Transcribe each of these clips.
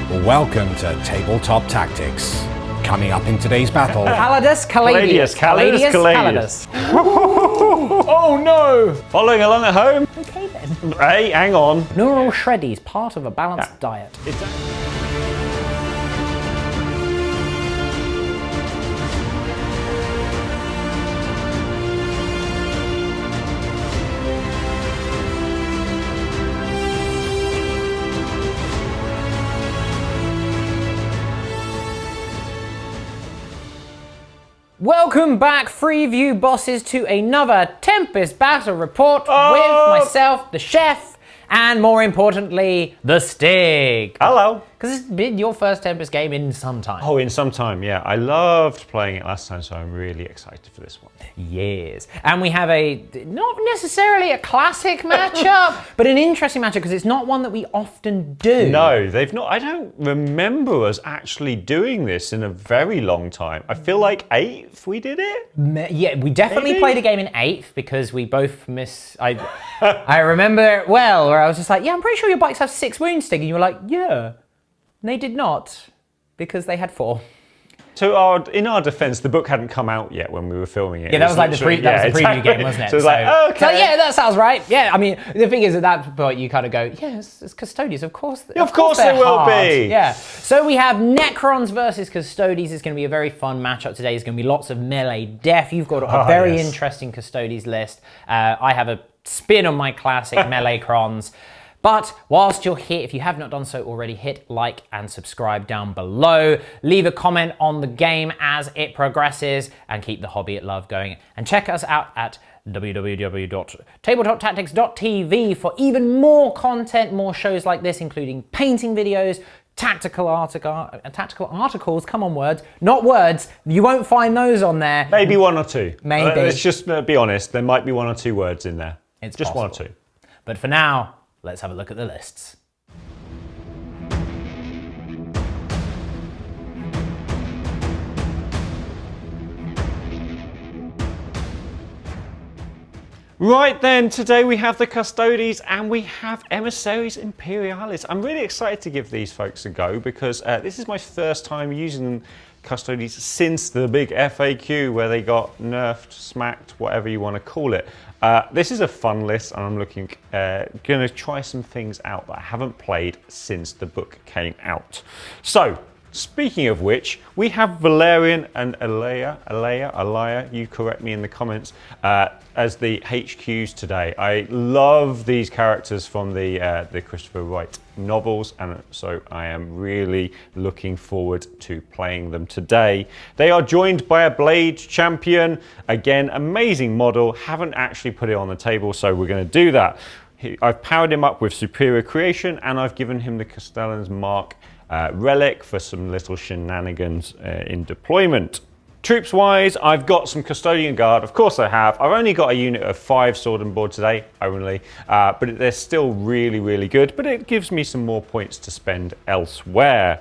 Welcome to Tabletop Tactics. Coming up in today's battle... Calidus, Calidus. Oh no! Following along at home? Okay then. Hey, hang on. Neural shreddies, part of a balanced diet. Welcome back, Freeview bosses, to another Tempest Battle Report with myself, the Chef, and more importantly, the Stig. Hello. Because it's been your first Tempest game in some time. Oh, in some time, yeah. I loved playing it last time, so I'm really excited for this one. Yes. And we have not necessarily a classic matchup, but an interesting matchup because it's not one that we often do. No, they've not. I don't remember us actually doing this in a very long time. I feel like 8th we did it? Yeah, we definitely played a game in 8th because we both I remember it well, where I was just like, yeah, I'm pretty sure your bikes have 6 wounds, Stig. And you were like, yeah. And they did not, because they had 4. So in our defense, the book hadn't come out yet when we were filming it. Yeah, that was like the preview game, wasn't it? So it was like, okay. So yeah, that sounds right. Yeah, I mean, the thing is, at that point, you kind of go, yeah, it's Custodes, of course. Of course it will be. Yeah. So we have Necrons versus Custodes. It's going to be a very fun matchup today. There's going to be lots of melee def. You've got a very interesting Custodes list. I have a spin on my classic melee crons. But whilst you're here, if you have not done so already, hit like and subscribe down below. Leave a comment on the game as it progresses and keep the hobby at love going. And check us out at www.tabletoptactics.tv for even more content, more shows like this, including painting videos, tactical articles, come on words, not words, you won't find those on there. Maybe 1 or 2. Maybe. Let's just be honest, there might be 1 or 2 words in there. It's just possible. 1 or 2. But for now, let's have a look at the lists. Right then, today we have the Custodes and we have Emissaries Imperialis. I'm really excited to give these folks a go because this is my first time using Custodes since the big FAQ where they got nerfed, smacked, whatever you want to call it. This is a fun list and I'm going to try some things out that I haven't played since the book came out. So, speaking of which, we have Valerian and Alea, you correct me in the comments, as the HQs today. I love these characters from the Christopher Wright novels, and so I am really looking forward to playing them today. They are joined by a Blade Champion. Again, amazing model. Haven't actually put it on the table, so we're going to do that. I've powered him up with Superior Creation, and I've given him the Castellan's Mark relic for some little shenanigans in deployment. Troops wise, I've got some Custodian Guard, of course I have. I've only got a unit of 5 sword and board today, only, but they're still really, really good, but it gives me some more points to spend elsewhere.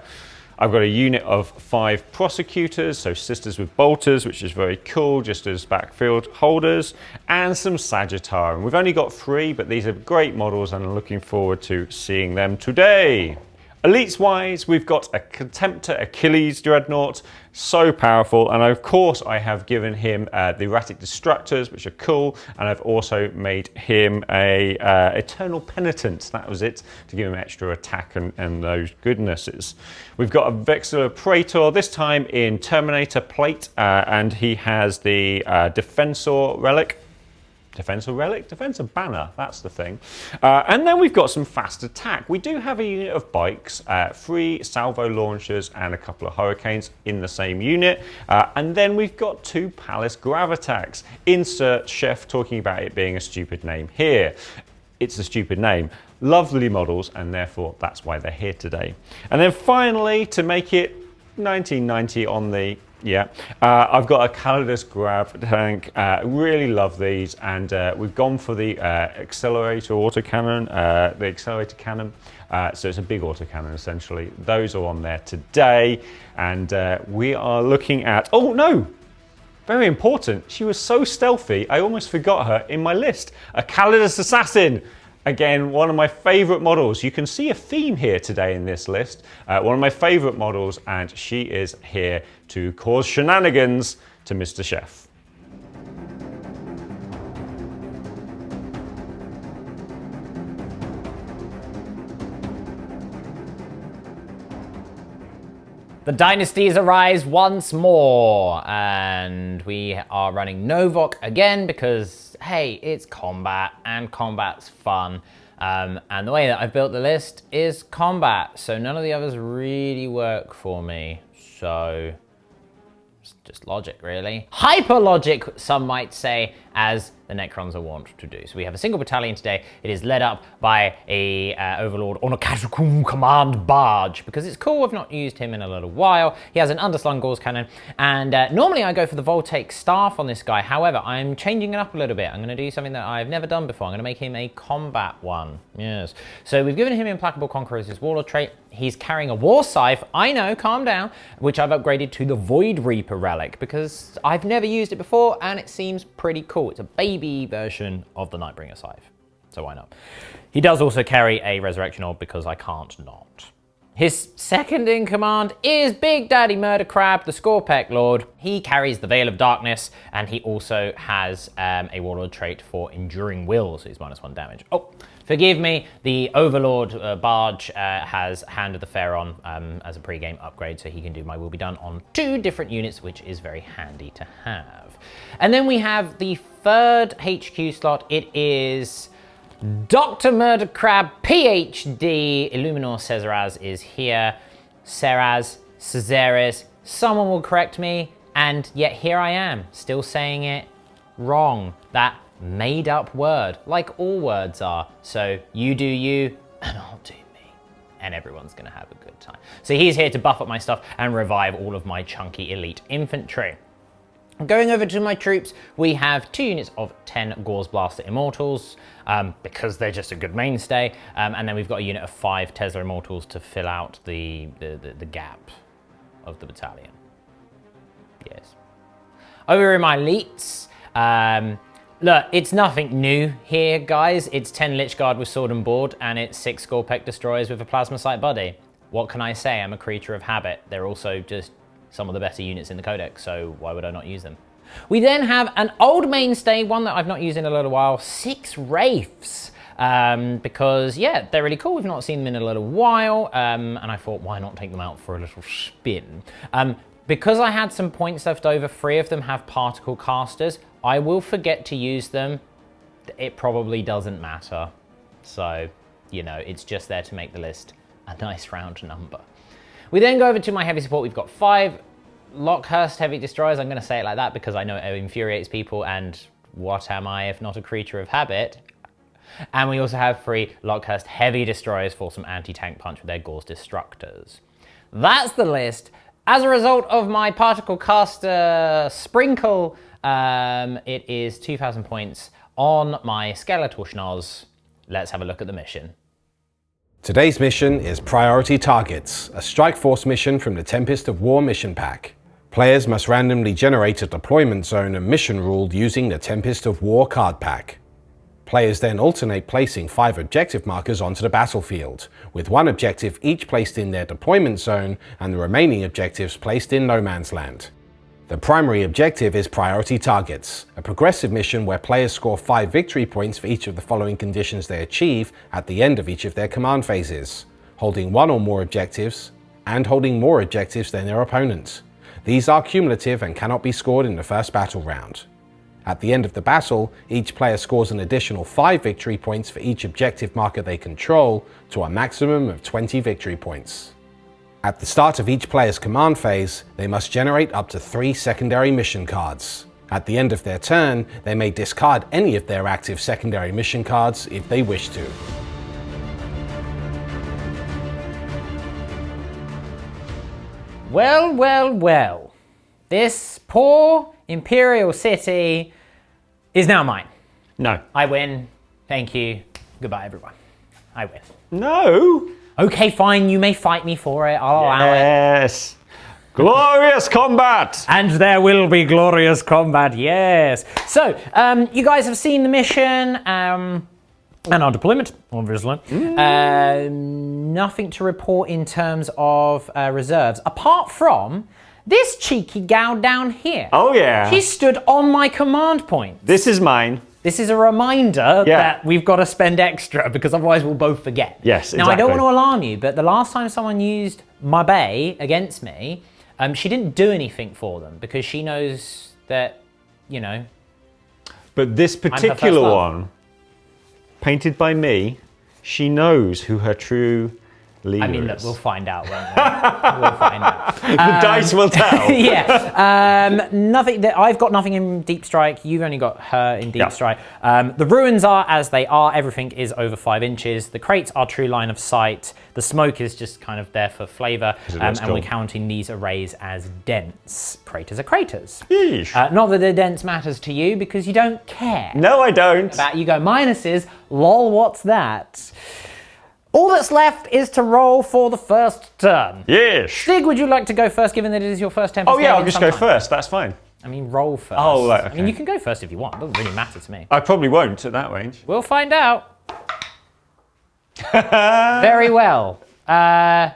I've got a unit of 5 prosecutors, so sisters with bolters, which is very cool, just as backfield holders, and some Sagittar. And we've only got 3, but these are great models and I'm looking forward to seeing them today. Elites wise, we've got a Contemptor Achilles Dreadnought, so powerful, and of course I have given him the Erratic Destructors, which are cool, and I've also made him a Eternal Penitent, that was it, to give him extra attack and those goodnesses. We've got a Vexillor Praetor, this time in Terminator Plate, and he has the Defensor Relic. Defensor Relic? Defensor Banner, that's the thing. And then we've got some fast attack. We do have a unit of bikes, 3 salvo launchers and a couple of hurricanes in the same unit. And then we've got 2 Palace Gravatax. Insert Chef talking about it being a stupid name here. It's a stupid name. Lovely models, and therefore that's why they're here today. And then finally, to make it 1990 on the I've got a Calidus Grav tank. Really love these, and we've gone for the accelerator autocannon, the accelerator cannon. So it's a big autocannon essentially. Those are on there today, and we are looking at. Oh no! Very important. She was so stealthy, I almost forgot her in my list. A Calidus Assassin. Again, one of my favorite models. You can see a theme here today in this list. One of my favorite models, and she is here to cause shenanigans to Mr. Chef. The dynasties arise once more, and we are running Novok again because, hey, it's combat, and combat's fun. And the way that I've built the list is combat, so none of the others really work for me. So, it's just logic, really. Hyper logic, some might say, as the Necrons are wont to do. So we have a single battalion today. It is led up by a Overlord on a Catacomb command barge, because it's cool. I've not used him in a little while. He has an underslung Gauss cannon, and normally I go for the Voltaic staff on this guy. However, I'm changing it up a little bit. I'm going to do something that I've never done before. I'm going to make him a combat one. Yes. So we've given him Implacable Conqueror's his Warlord trait. He's carrying a War Scythe, I know, calm down, which I've upgraded to the Void Reaper relic because I've never used it before and it seems pretty cool. It's a baby version of the Nightbringer Scythe, so why not? He does also carry a Resurrection Orb because I can't not. His second in command is Big Daddy Murder Crab, the Scorpec Lord. He carries the Veil of Darkness, and he also has a Warlord trait for Enduring Will, so he's -1 damage. Oh, forgive me, the Overlord Barge has Hand of the Pharaon as a pre-game upgrade, so he can do My Will Be Done on 2 different units, which is very handy to have. And then we have the third HQ slot. It is Dr. Murder Crab, PhD. Illuminor Cesaraz is here. Cesares, someone will correct me, and yet here I am, still saying it wrong. That made up word, like all words are. So you do you, and I'll do me. And everyone's gonna have a good time. So he's here to buff up my stuff and revive all of my chunky elite infantry. Going over to my troops, we have 2 units of 10 Gauss Blaster Immortals, because they're just a good mainstay, and then we've got a unit of 5 Tesla Immortals to fill out the gap of the battalion. Yes. Over in my elites, look, it's nothing new here, guys. It's 10 Lichguard with Sword and Board, and it's 6 Scorpec Destroyers with a Plasma Sight Body. What can I say? I'm a creature of habit. They're also just some of the better units in the codex, so why would I not use them? We then have an old mainstay, one that I've not used in a little while, 6 Wraiths, because yeah, they're really cool. We've not seen them in a little while, and I thought, why not take them out for a little spin? Because I had some points left over, 3 of them have particle casters. I will forget to use them. It probably doesn't matter. So, you know, it's just there to make the list a nice round number. We then go over to my heavy support. We've got 5 Lockhurst Heavy Destroyers. I'm going to say it like that because I know it infuriates people, and what am I if not a creature of habit? And we also have 3 Lockhurst Heavy Destroyers for some anti-tank punch with their Gauss Destructors. That's the list. As a result of my Particle Caster sprinkle, it is 2,000 points on my Skeletal Schnoz. Let's have a look at the mission. Today's mission is Priority Targets, a Strike Force mission from the Tempest of War mission pack. Players must randomly generate a deployment zone and mission rule using the Tempest of War card pack. Players then alternate placing 5 objective markers onto the battlefield, with 1 objective each placed in their deployment zone and the remaining objectives placed in no man's land. The primary objective is Priority Targets, a progressive mission where players score 5 victory points for each of the following conditions they achieve at the end of each of their command phases: holding 1 or more objectives, and holding more objectives than their opponent. These are cumulative and cannot be scored in the first battle round. At the end of the battle, each player scores an additional 5 victory points for each objective marker they control, to a maximum of 20 victory points. At the start of each player's command phase, they must generate up to 3 secondary mission cards. At the end of their turn, they may discard any of their active secondary mission cards if they wish to. Well, well, well. This poor Imperial city is now mine. No. I win. Thank you. Goodbye, everyone. I win. No. Okay, fine. You may fight me for it. I'll allow it. Yes. Glorious combat! And there will be glorious combat, yes. So, you guys have seen the mission. And our deployment, obviously. Nothing to report in terms of reserves, apart from this cheeky gal down here. Oh yeah. He stood on my command point. This is mine. This is a reminder that we've got to spend extra because otherwise we'll both forget. Yes, exactly. Now, I don't want to alarm you, but the last time someone used my bay against me, she didn't do anything for them because she knows that, you know. But this particular one, painted by me, she knows who her true leader is. I mean, look, we'll find out, won't we? We'll find out. The dice will tell. Yeah. Nothing. I've got nothing in Deep Strike. You've only got her in Deep Strike. The ruins are as they are. Everything is over 5 inches. The crates are true line of sight. The smoke is just kind of there for flavour. And we're counting these arrays as dents. Craters are craters. Not that the dents matters to you because you don't care. No, I don't. You go minuses. Lol, what's that? All that's left is to roll for the first turn. Yes. Stig, would you like to go first, given that it is your first Tempest? Oh yeah, I'll just go first. That's fine. I mean, roll first. Oh, right, okay. I mean, you can go first if you want. It doesn't really matter to me. I probably won't at that range. We'll find out. Very well. Okay,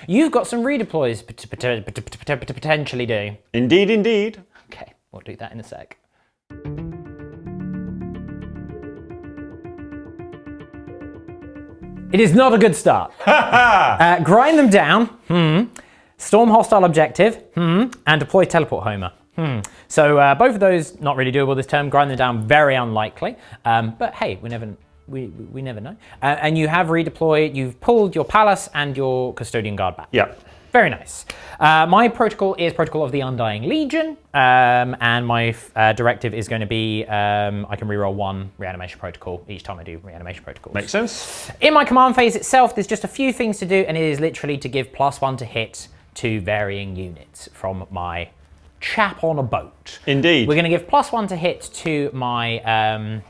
you've got some redeploys to potentially do. Indeed, indeed. Okay, we'll do that in a sec. It is not a good start. Grind them down, storm hostile objective, and deploy teleport homer. So both of those not really doable this turn. Grind them down, very unlikely. But hey, we never know. And you have redeployed. You've pulled your palace and your custodian guard back. Yeah. Very nice. My protocol is Protocol of the Undying Legion, and my directive is going to be I can reroll 1 reanimation protocol each time I do reanimation protocols. Makes sense. In my command phase itself, there's just a few things to do, and it is literally to give +1 to hit to varying units from my chap on a boat. Indeed. We're going to give +1 to hit to my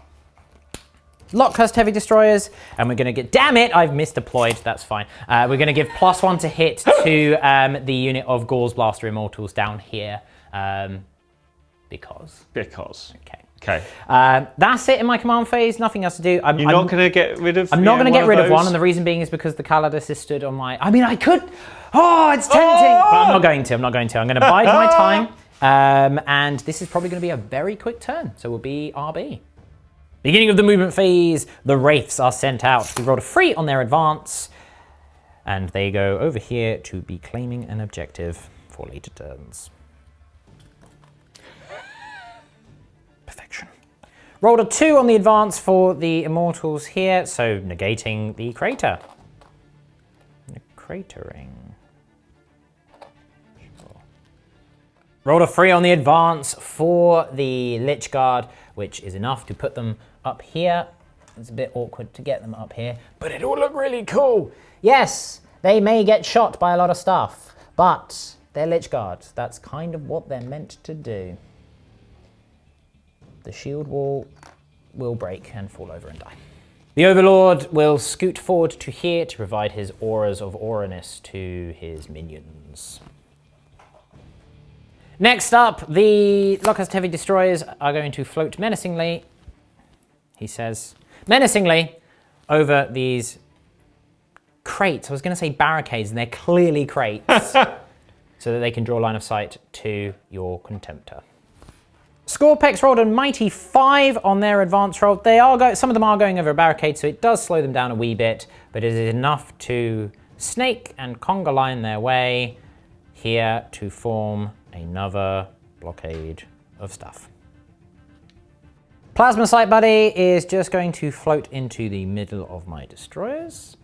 Lockcast heavy destroyers, and we're going to get, damn it, I've misdeployed, that's fine. We're going to give +1 to hit to the unit of Gauls Blaster Immortals down here, because. Okay. That's it in my command phase, nothing else to do. You're not going to get rid of I'm not going to get rid of one, and the reason being is because the Custodes is stood on my, I mean, I could, it's tempting, but I'm not going to. I'm going to bide my time, and this is probably going to be a very quick turn, so we'll be RB. Beginning of the movement phase, the Wraiths are sent out. We rolled a 3 on their advance, and they go over here to be claiming an objective for later turns. Perfection. Rolled a 2 on the advance for the Immortals here, so negating the crater. Cratering. Sure. Rolled a 3 on the advance for the Lich Guard, which is enough to put them up here. It's a bit awkward to get them up here, but it will look really cool. Yes, they may get shot by a lot of stuff, but they're Lich Guards. That's kind of what they're meant to do. The shield wall will break and fall over and die. The Overlord will scoot forward to here to provide his auras of Oranus to his minions. Next up, the Lockcast Heavy Destroyers are going to float menacingly, he says, menacingly over these crates. I was going to say barricades, and they're clearly crates, so that they can draw line of sight to your Contemptor. Scorpex rolled a mighty 5 on their advance roll. Some of them are going over a barricade, so it does slow them down a wee bit, but it is enough to snake and conga line their way here to form another blockade of stuff. Plasma Sight Buddy is just going to float into the middle of my destroyers.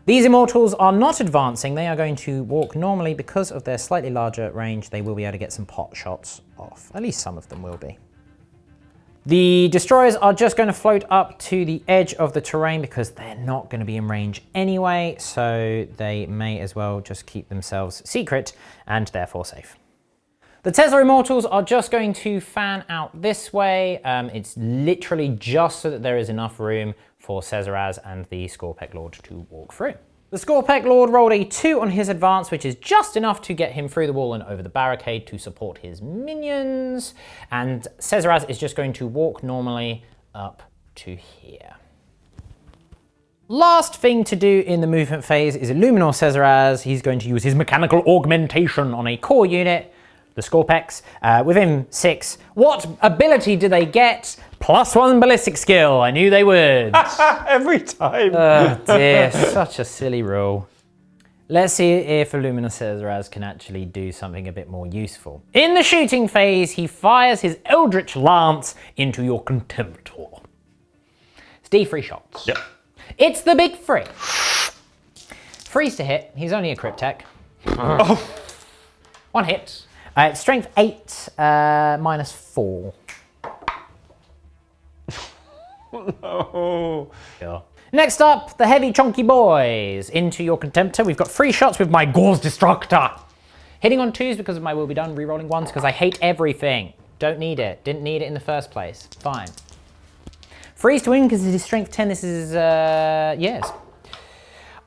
These Immortals are not advancing. They are going to walk normally. Because of their slightly larger range, they will be able to get some pot shots off. At least some of them will be. The destroyers are just going to float up to the edge of the terrain because they're not going to be in range anyway, so they may as well just keep themselves secret and therefore safe. The Tesla Immortals are just going to fan out this way. It's literally just so that there is enough room for Cesaraz and the Scorpec Lord to walk through. The Scorpec Lord rolled a 2 on his advance, which is just enough to get him through the wall and over the barricade to support his minions. And Cesaraz is just going to walk normally up to here. Last thing to do in the movement phase is Illuminor Cesaraz. He's going to use his mechanical augmentation on a core unit, the Scorpex, within 6. What ability do they get? +1 ballistic skill. I knew they would. Every time. Oh dear, such a silly rule. Let's see if Illuminor Cesaraz can actually do something a bit more useful. In the shooting phase, he fires his Eldritch Lance into your Contemptor. It's D3 shots. Yep. It's the big 3. Freeze to hit. He's only a Cryptek. Oh. 1 hit. It's strength 8, -4. No. Sure. Next up, the heavy chunky boys. Into your Contemptor. We've got 3 shots with my Gauze Destructor. Hitting on 2s because of my will be done. Rerolling 1s because I hate everything. Don't need it. Didn't need it in the first place. Fine. Freeze to win because it is strength 10. This is, yes.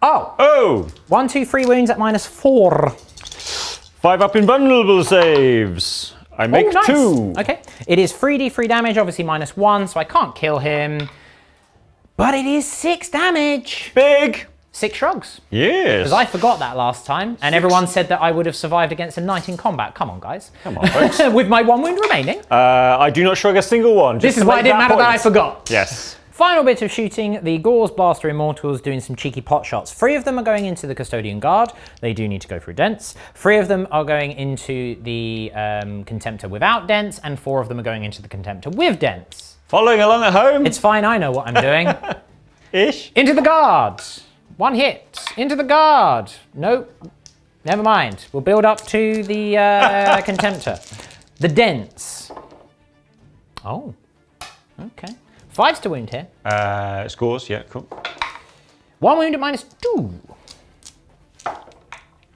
Oh. Oh. 1, 2, 3 wounds at -4. 5 up in vulnerable saves. I make nice. 2. Okay. It is 3d3 damage, obviously -1, so I can't kill him. But it is 6 damage. Big. 6 shrugs. Yes. Because I forgot that last time, and everyone said that I would have survived against a knight in combat. Come on, guys. Come on, folks. With my 1 wound remaining. I do not shrug a single one. This is why it didn't matter that I forgot. Yes. Final bit of shooting, the Gauze Blaster Immortals doing some cheeky pot shots. 3 of them are going into the Custodian Guard. They do need to go through Dents. 3 of them are going into the Contemptor without Dents, and 4 of them are going into the Contemptor with Dents. Following along at home? It's fine, I know what I'm doing. Ish. Into the Guard. 1 hit. Into the Guard. Nope. Never mind. We'll build up to the Contemptor. The Dents. Oh. Okay. 5s to wound here. Scores, yeah, cool. 1 wound at -2.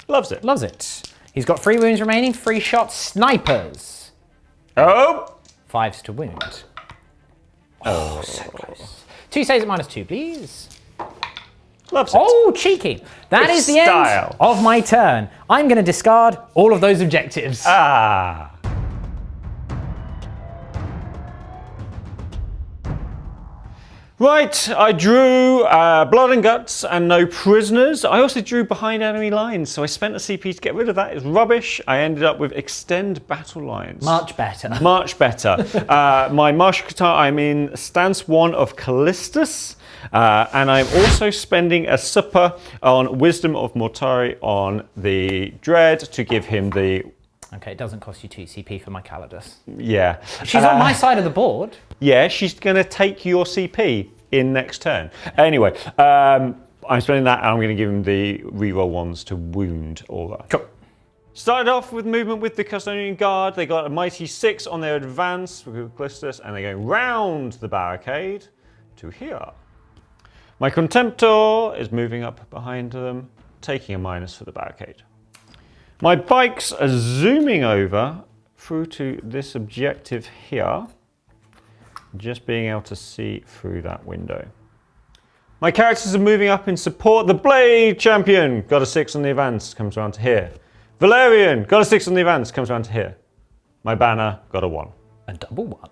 Loves it. Loves it. He's got 3 wounds remaining, 3 shots, snipers. Oh! 5s to wound. Oh, so close. 2 saves at -2, please. Loves it. Oh, cheeky. That is the end of my turn. I'm going to discard all of those objectives. Ah. Right, I drew blood and guts and no prisoners. I also drew behind enemy lines, so I spent a CP to get rid of that. It's rubbish. I ended up with extend battle lines. Much better. Much better. My martial guitar, I'm in stance 1 of Callistus, and I'm also spending a super on Wisdom of Mortari on the Dread to give him the... Okay, it doesn't cost you 2 CP for my Calidus. Yeah. She's on my side of the board. Yeah, she's going to take your CP in next turn. Anyway, I'm spending that and I'm going to give him the reroll 1s to wound Aura. Cool. Started off with movement with the Custodian Guard. They got a mighty 6 on their advance with Callistus, and they're going round the barricade to here. My Contemptor is moving up behind them, taking a minus for the barricade. My bikes are zooming over through to this objective here, just being able to see through that window. My characters are moving up in support. The Blade Champion got a 6 on the advance, comes around to here. Valerian got a 6 on the advance, comes around to here. My banner got a 1. A double 1.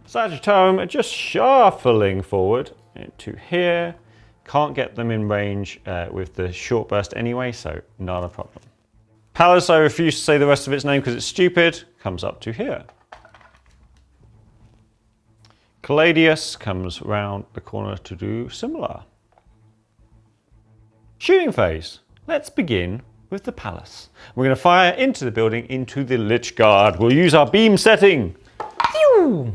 Sagittarium are just shuffling forward to here. Can't get them in range with the short burst anyway, so not a problem. Pallas, I refuse to say the rest of its name because it's stupid, comes up to here. Caladius comes round the corner to do similar. Shooting phase. Let's begin with the Palace. We're going to fire into the building, into the Lich Guard. We'll use our beam setting. Pew!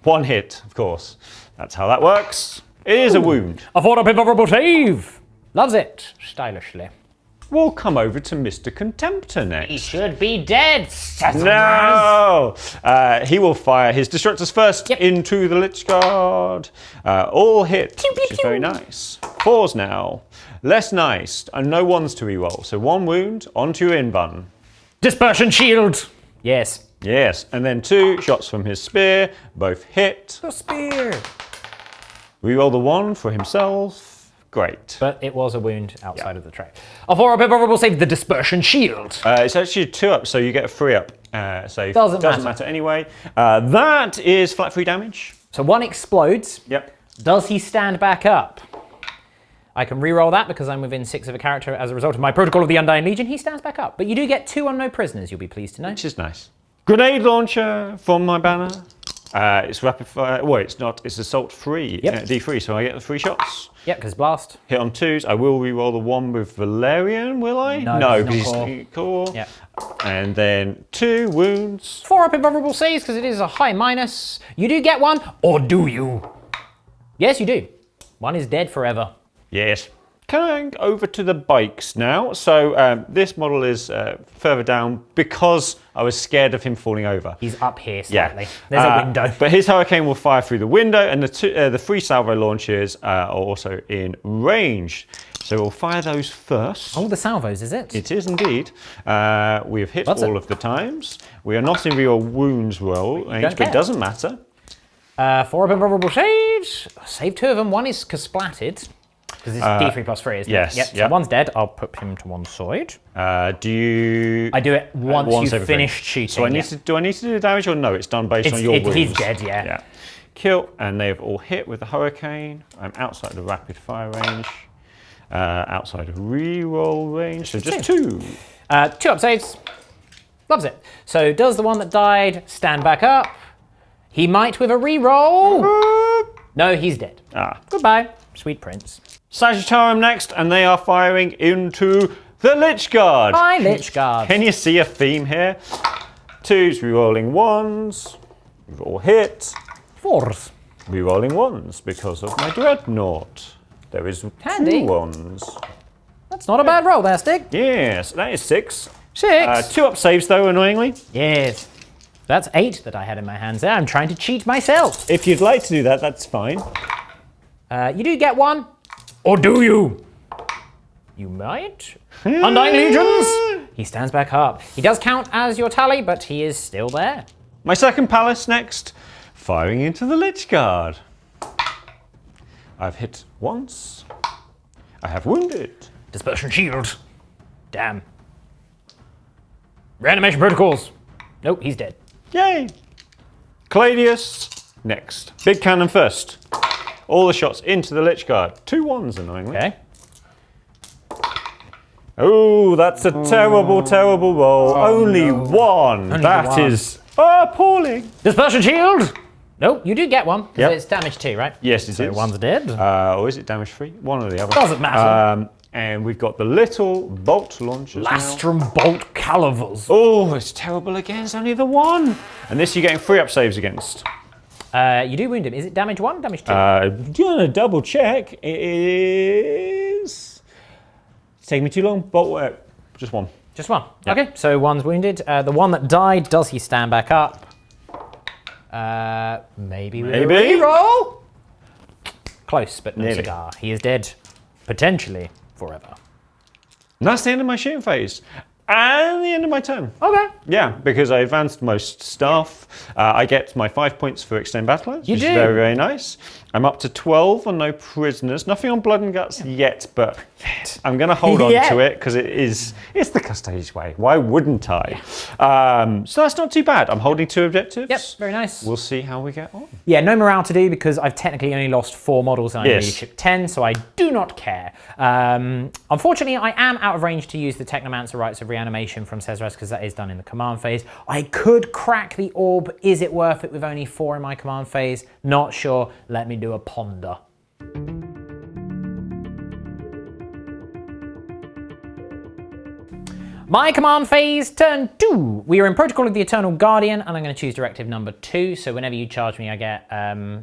1 hit, of course. That's how that works. It is a wound. A 4-up invulnerable save. Loves it. Stylishly. We'll come over to Mr. Contemptor next. He should be dead. No! He will fire his Destructors first into the Lich Guard. All hit, which is very nice. 4s now. Less nice, and no 1s to reroll. So 1 wound onto your in button. Dispersion shield. Yes. Yes, and then 2 shots from his spear. Both hit. The spear. Reroll the 1 for himself. Great. But it was a wound outside of the tray. A 4-up invulnerable save, the Dispersion shield. It's actually a 2-up, so you get a 3-up save. Doesn't matter anyway. That is flat 3 damage. So 1 explodes. Yep. Does he stand back up? I can re-roll that because I'm within 6 of a character as a result of my Protocol of the Undying Legion. He stands back up. But you do get 2 on no prisoners, you'll be pleased to know. Which is nice. Grenade launcher from my banner. It's rapid fire. Well, it's not. It's assault free. Yep. D3, so I get the 3 shots. Yep, because blast. Hit on 2s. I will re-roll the 1 with Valerian, will I? No, because he's not he's core. Yep. And then 2 wounds. 4 up invulnerable saves because it is a high minus. You do get 1, or do you? Yes, you do. 1 is dead forever. Yes. Coming over to the bikes now. So this model is further down because I was scared of him falling over. He's up here slightly. Yeah. There's a window. But his Hurricane will fire through the window, and the 3 salvo launchers are also in range. So we'll fire those first. Oh, the salvos, is it? It is indeed. We have hit all of the times. We are not in real wounds roll, but it doesn't matter. 4 up invulnerable saves. Save 2 of them. 1 is splatted. Because it's D3 plus 3, isn't yes, it? Yes. So 1's dead. I'll put him to one side. Do you... I do it once you've finished shooting. So I need to, do I need to do the damage or no? It's done based on your wounds. He's dead, yeah. Kill, and they've all hit with the Hurricane. I'm outside the rapid fire range. Outside of reroll range, so just 2. 2 up saves. Loves it. So does the one that died stand back up? He might with a reroll. No, he's dead. Goodbye, sweet prince. Sagittarium next, and they are firing into the Lich Guard. Hi, Lich Guard. Can you see a theme here? 2s, rerolling 1s. We've all hit. 4s. Rerolling 1s because of my Dreadnought. There is Handy. 2 1s. That's not a bad roll there, Stig. Yes, that is 6. 6. 2 up saves though, annoyingly. Yes. That's 8 that I had in my hands there. I'm trying to cheat myself. If you'd like to do that, that's fine. You do get 1. Or do you? You might. Undying Legions. He stands back up. He does count as your tally, but he is still there. My second palace next, firing into the Lich Guard. I've hit once. I have wounded. Dispersion shield. Damn. Reanimation protocols. Nope, he's dead. Yay! Cladius next. Big cannon first. All the shots into the Lich Guard. 2 1s, annoyingly. Okay. Oh, that's a terrible, terrible roll. Only 1. That is appalling. Dispersion shield. Nope, you do get 1 because it's damage 2, right? Yes, it so is. 1's dead. Or is it damage 3? One or the other. Doesn't matter. And we've got the little bolt launchers Lastrum Bolt Calivers. Oh, it's terrible again. It's only the 1. And this you're getting 3 up saves against. You do wound him. Is it damage 1, damage 2? Do you want to double check? It is... It's taking me too long. Bolt, just 1. Just 1. Yep. Okay, so 1's wounded. The one that died, does he stand back up? Maybe. Reroll? Close, but no cigar. He is dead. Potentially forever. And that's the end of my shooting phase. And the end of my turn. Okay. Yeah, because I advanced most stuff. I get my 5 points for extend battle lines, which is very, very nice. I'm up to 12 on no prisoners. Nothing on blood and guts yet, but I'm going to hold on to it because it's the Custodes way. Why wouldn't I? So that's not too bad. I'm holding 2 objectives. Yep, very nice. We'll see how we get on. Yeah, no morale to do because I've technically only lost 4 models and I only shipped 10, so I do not care. Unfortunately, I am out of range to use the Technomancer Rites of Reanimation from Cesarez because that is done in the command phase. I could crack the orb. Is it worth it with only 4 in my command phase? Not sure. Let me do a ponder. My command phase, turn 2. We are in Protocol of the Eternal Guardian, and I'm going to choose directive number 2. So whenever you charge me, I get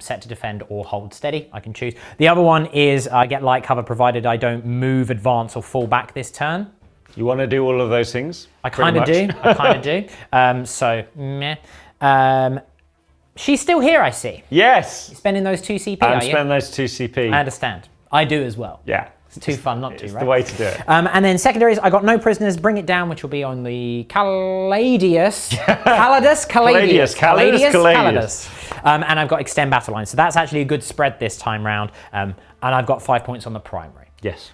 set to defend or hold steady. I can choose. The other one is I get light cover provided I don't move, advance, or fall back this turn. You want to do all of those things? I kind of do. I kind of do. So, meh. She's still here, I see. Yes. You're spending those 2 CP, I'm are you? spending those 2 CP. I understand. I do as well. Yeah. It's too fun not to, It's right? the way to do it. And then secondaries, I got no prisoners. Bring it down, which will be on the Caladius. Caladius. And I've got extend battle line. So that's actually a good spread this time round. And I've got 5 points on the primary. Yes.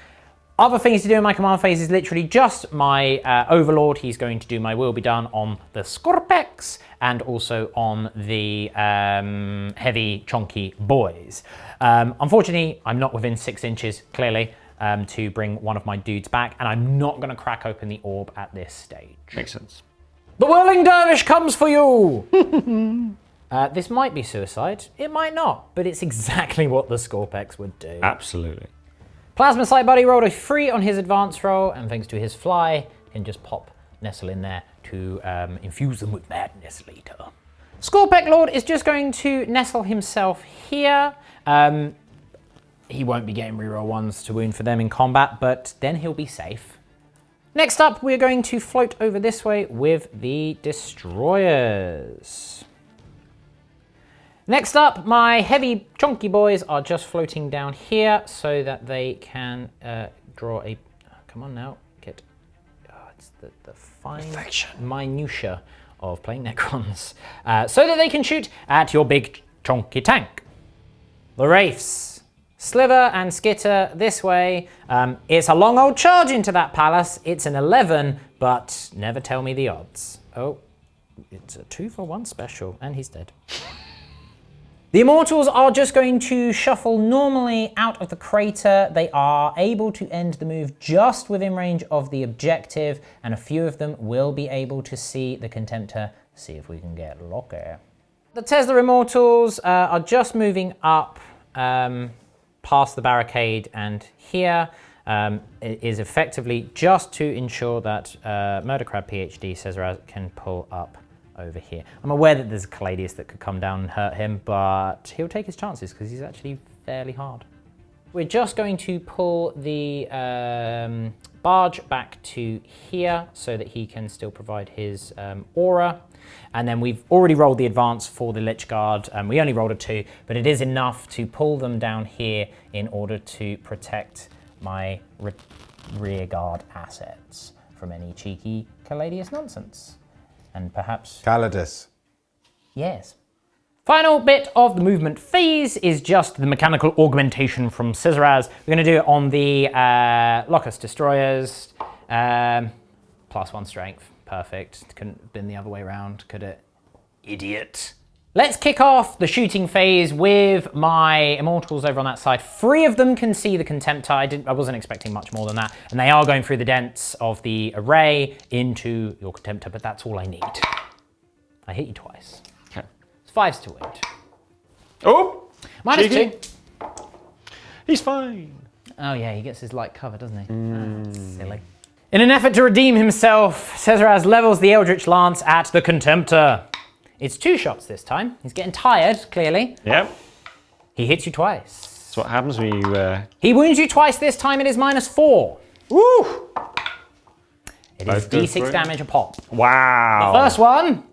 Other things to do in my command phase is literally just my Overlord. He's going to do my will be done on the Scorpex and also on the heavy chonky boys. Unfortunately, I'm not within 6 inches, clearly, to bring one of my dudes back, and I'm not going to crack open the orb at this stage. Makes sense. The Whirling Dervish comes for you! This might be suicide. It might not, but it's exactly what the Scorpex would do. Absolutely. Plasma Sight Buddy rolled a 3 on his advance roll, and thanks to his fly, he can just pop Nestle in there to infuse them with madness later. Scorpec Lord is just going to nestle himself here. He won't be getting reroll 1s to wound for them in combat, but then he'll be safe. Next up, we're going to float over this way with the destroyers. Next up, my heavy chunky boys are just floating down here so that they can draw a... come on now, get... it's the fine minutiae of playing Necrons. So that they can shoot at your big chunky tank. The Wraiths. Sliver and Skitter this way. It's a long old charge into that palace. It's an 11, but never tell me the odds. Oh, it's a 2-for-1 special, and he's dead. The Immortals are just going to shuffle normally out of the crater. They are able to end the move just within range of the objective, and a few of them will be able to see the Contemptor. See if we can get lucky. The Tesla Immortals are just moving up past the barricade, and here it is effectively just to ensure that Murdercrab PhD Cesar can pull up over here. I'm aware that there's a Caladius that could come down and hurt him, but he'll take his chances because he's actually fairly hard. We're just going to pull the barge back to here so that he can still provide his aura. And then we've already rolled the advance for the Lich Guard. We only rolled a 2, but it is enough to pull them down here in order to protect my rear guard assets from any cheeky Caladius nonsense. And perhaps... Calidus. Yes. Final bit of the movement phase is just the mechanical augmentation from Scissoraz. We're going to do it on the Locust Destroyers. +1 strength. Perfect. Couldn't have been the other way around, could it? Idiot. Let's kick off the shooting phase with my Immortals over on that side. 3 of them can see the Contemptor. I wasn't expecting much more than that. And they are going through the dents of the array into your Contemptor, but that's all I need. I hit you twice. Okay. It's 5s to wound. Oh! -2. He's fine. Oh yeah, he gets his light cover, doesn't he? Silly. In an effort to redeem himself, Cesaraz levels the Eldritch Lance at the Contemptor. It's 2 shots this time. He's getting tired, clearly. Yep. He hits you twice. That's what happens when you... He wounds you twice this time. It is -4. Woo! It is D6 damage a pop. Wow. The first one,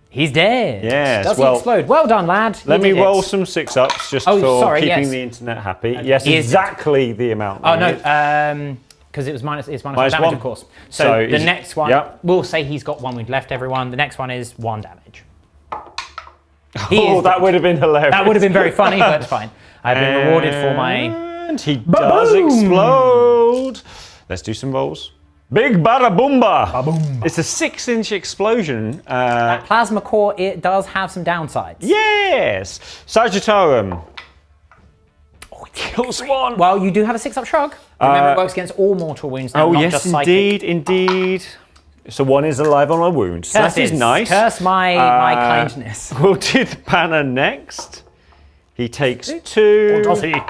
he's dead. Yes, Does well, he explode? Well done, lad. Let me roll some 6-ups just for keeping the internet happy. Yes, exactly the amount. Oh, no. Because it's minus -1 damage, of course. So the next one, we'll say he's got 1 wound left, everyone. The next one is 1 damage. That would have been hilarious. That would have been very funny, but it's fine. I've been rewarded for my... And he does explode. Let's do some rolls. Big bada boomba. It's a 6-inch explosion. That plasma core, it does have some downsides. Yes. Sagittarium. Oh, it kills 1. Well, you do have a 6-up shrug. Remember, it works against all mortal wounds now, not just psychic. Indeed. So 1 is alive on a wound. So that is nice. Curse my kindness. We'll do the banner next. He takes 2. Or does he?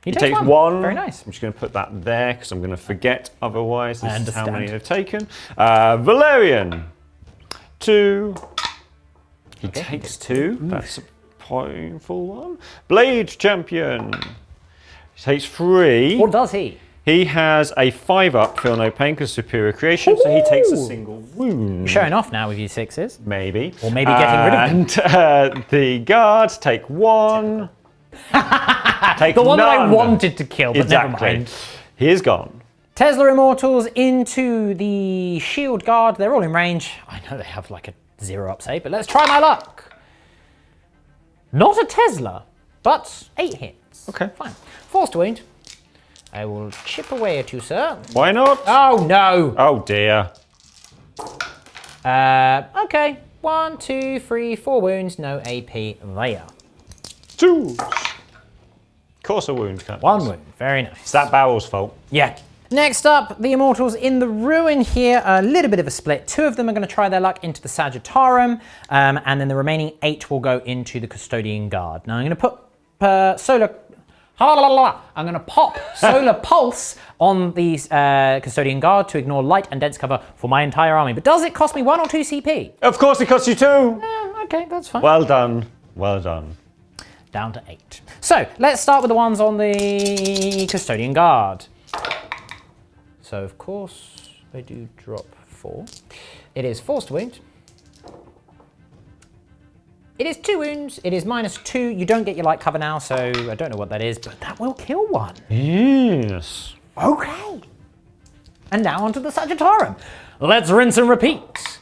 He takes 1. Very nice. I'm just going to put that there because I'm going to forget otherwise. This is how many I've taken. Valerian. 2. He takes 2. That's a powerful one. Blade Champion. He takes 3. Or does he? He has a 5-up, feel no pain because superior creation, so he takes a single wound. You're showing off now with your 6s. Maybe. Or maybe getting rid of them. And the guards take 1. The one that I wanted to kill, but never mind. He is gone. Tesla Immortals into the Shield Guard. They're all in range. I know they have like a 0-up save, but let's try my luck. Not a Tesla, but 8 hits. Okay. Fine. Forced wound. I will chip away at you, sir. Why not? Oh, no. Oh, dear. Okay. 1, 2, 3, 4 wounds. No AP there. 2. Of course a wound counts. 1 wound. Very nice. It's that barrel's fault. Yeah. Next up, the Immortals in the Ruin here. A little bit of a split. 2 of them are going to try their luck into the Sagittarum, and then the remaining 8 will go into the Custodian Guard. Now I'm going to put Solar... I'm going to pop Solar Pulse on the Custodian Guard to ignore light and dense cover for my entire army. But does it cost me 1 or 2 CP? Of course it costs you 2. Okay, that's fine. Well done. Well done. Down to 8. So let's start with the ones on the Custodian Guard. So of course they do drop 4. It is forced wound. It is 2 wounds. It is -2. You don't get your light cover now, so I don't know what that is, but that will kill 1. Yes. Okay. And now onto the Sagittarum. Let's rinse and repeat.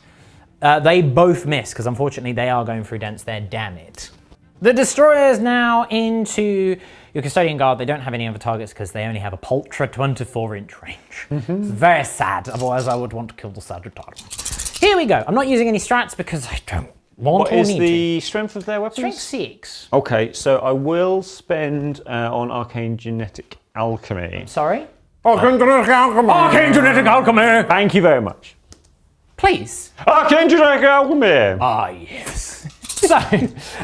They both miss, because unfortunately they are going through dense there, damn it. The Destroyers now into your Custodian Guard. They don't have any other targets because they only have a paltry 24-inch range. It's very sad, otherwise I would want to kill the Sagittarum. Here we go. I'm not using any strats because I don't want or need to. What is the strength of their weapons? Strength 6. Okay, so I will spend on Arcane Genetic Alchemy. Sorry? Arcane Genetic Alchemy! Arcane Genetic Alchemy! Thank you very much. Please. Arcane Genetic Alchemy! Ah, yes. So,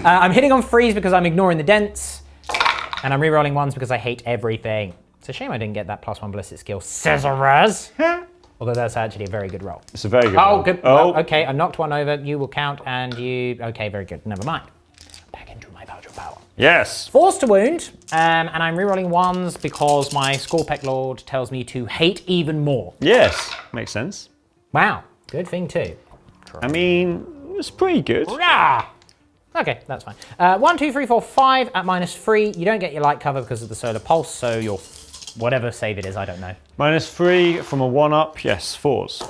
I'm hitting on freeze because I'm ignoring the dents, and I'm rerolling 1s because I hate everything. It's a shame I didn't get that +1 ballistic skill, Caesarez. Although that's actually a very good roll. It's a very good roll. Oh, good. Well, okay, I knocked 1 over. You will count, and you... Okay, very good. Never mind. Back into my badge of power. Yes. Forced to wound, and I'm rerolling 1s because my Scorpec Lord tells me to hate even more. Yes, makes sense. Wow, good thing too. I mean, it's pretty good. Yeah. Okay, that's fine. 1, 2, 3, 4, 5 at -3. You don't get your light cover because of the Solar Pulse, so your whatever save it is, I don't know. -3 from a 1-up, yes, 4s.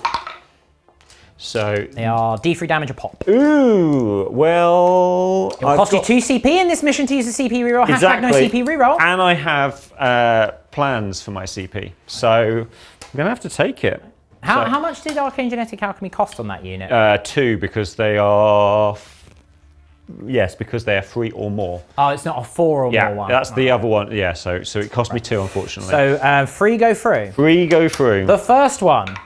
So they are D3 damage a pop. Ooh, well, It'll cost you 2 CP in this mission to use a CP reroll. Exactly. #no CP reroll. And I have plans for my CP, so I'm gonna have to take it. How much did Arcane Genetic Alchemy cost on that unit? 2, because they are. Yes, because they are 3 or more. Oh, it's not a 4 or more one. Yeah, that's the other one. Yeah, so it cost me 2, unfortunately. So 3 go through. 3 go through. The first one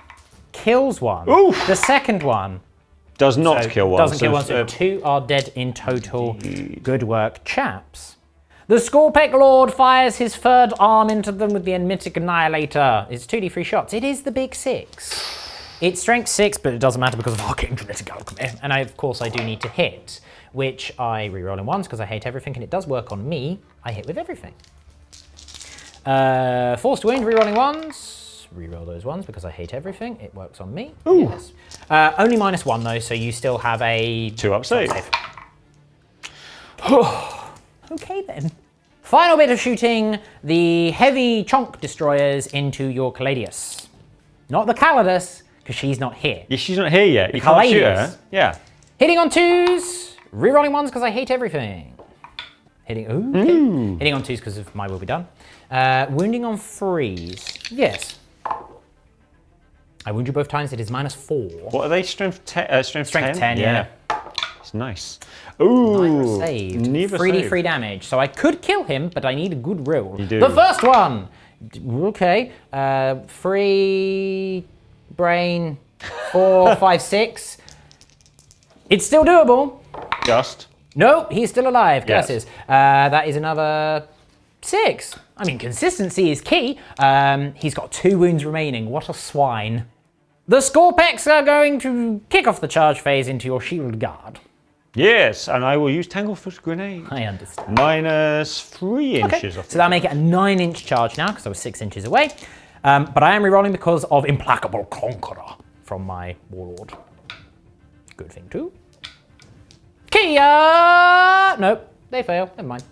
kills 1. Oof. The second one does not kill 1. Doesn't kill 1, so 2 are dead in total. Good work, chaps. The Scorpec Lord fires his 3rd arm into them with the Enmitic Annihilator. It's 2d3 shots. It is the big 6. It's strength 6, but it doesn't matter because of Arcane Genetic Alchemy. And of course I do need to hit, which I reroll in 1s because I hate everything, and it does work on me. I hit with everything. Forced wound, rerolling 1s. Reroll those 1s because I hate everything. It works on me. Ooh. Yes. Only -1 though, so you still have a 2-up save. Okay then. Final bit of shooting, the heavy chonk destroyers into your Caladius. Not the Calidus, because she's not here. Yeah, she's not here yet. You can't shoot her. Yeah. Hitting on 2s, rerolling 1s because I hate everything. Hitting on 2s because of my will be done. Wounding on 3s. Yes. I wound you both times. It is -4. What are they? Strength 10? Strength 10, yeah. It's nice. Ooh. Neither saved. 3d3 damage. So I could kill him, but I need a good roll. You do. The first one. Okay. 3 brain, 4, 5, 6. It's still doable. Just. No, he's still alive. Yes. Curses. That is another 6. I mean, consistency is key. He's got 2 wounds remaining. What a swine. The Scorpecs are going to kick off the charge phase into your shield guard. Yes, and I will use Tanglefoot Grenade. I understand. -3 inches off. So that'll make it a 9-inch charge now, because I was 6 inches away. But I am rerolling because of Implacable Conqueror from my Warlord. Good thing too. Kia! Nope, they fail. Never mind.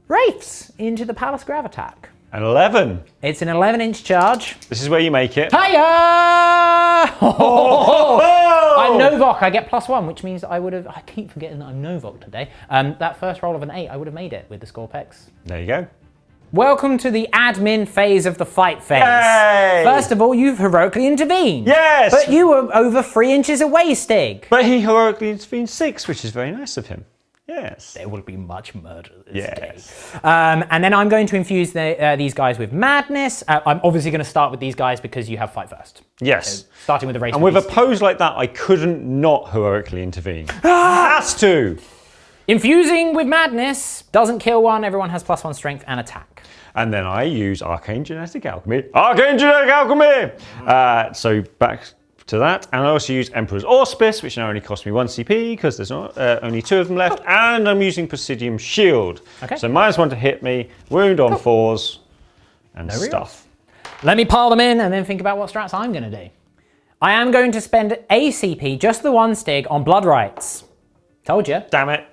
Wraiths into the Palace Gravitack. An 11. It's an 11-inch charge. This is where you make it. Hiya! Oh! I'm Novok. I get +1, which means I would have. I keep forgetting that I'm Novok today. That first roll of an 8, I would have made it with the Scorpex. There you go. Welcome to the admin phase of the fight phase. Yay! First of all, you've heroically intervened. Yes! But you were over 3 inches away, Stig. But he heroically intervened 6, which is very nice of him. Yes. There will be much murder this Yes. day. And then I'm going to infuse these guys with madness. I'm obviously going to start with these guys because you have fight first. Yes. So starting with the race. And with a pose like that, I couldn't not heroically intervene. Has to! Infusing with madness doesn't kill one. Everyone has +1 strength and attack. And then I use Arcane Genetic Alchemy. Arcane Genetic Alchemy! So back to that. And I also use Emperor's Auspice, which now only costs me 1 CP because there's not, only 2 of them left. And I'm using Presidium Shield. Okay. So -1 to hit me, wound on 4s, and No stuff. Let me pile them in and then think about what strats I'm going to do. I am going to spend a CP, just the 1 Stig, on Blood Rites. Told you. Damn it.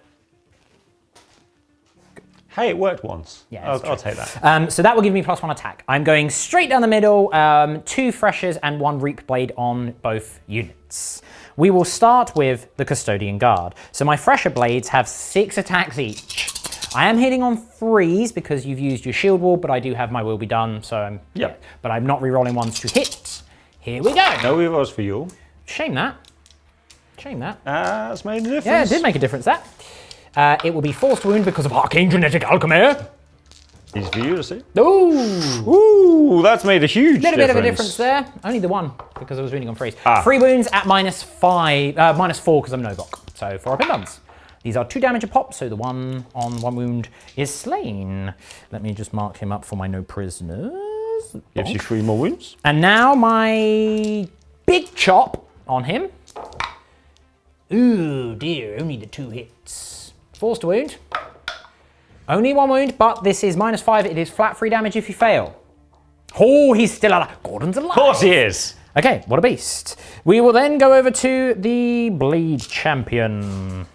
Hey, it worked once. Yeah, I'll take that. So that will give me +1 attack. I'm going straight down the middle, 2 Freshers and 1 Reap Blade on both units. We will start with the Custodian Guard. So my Fresher Blades have 6 attacks each. I am hitting on 3s because you've used your Shield Wall, but I do have my Will Be Done, so I'm... Yep. Yeah, but I'm not rerolling 1s to hit. Here we go. No rerolls for you. Shame that. Shame that. That's made a difference. Yeah, it did make a difference, that. It will be forced wound because of Arcane Genetic Alchemy. Easy for you to see. Ooh! Ooh, that's made a huge Little bit of a difference there. Only the 1 because I was reading on 3s. 3 wounds at -4 because I'm Novok. So 4 up in buns. These are 2 damage a pop, so the 1 on 1 wound is slain. Let me just mark him up for my no prisoners. Gives you 3 more wounds. And now my big chop on him. Ooh dear, only the 2 hits. Forced wound. Only 1 wound, but this is -5. It is flat 3 damage if you fail. Oh, he's still alive. Gordon's alive. Of course he is. Okay, what a beast. We will then go over to the Blade Champion.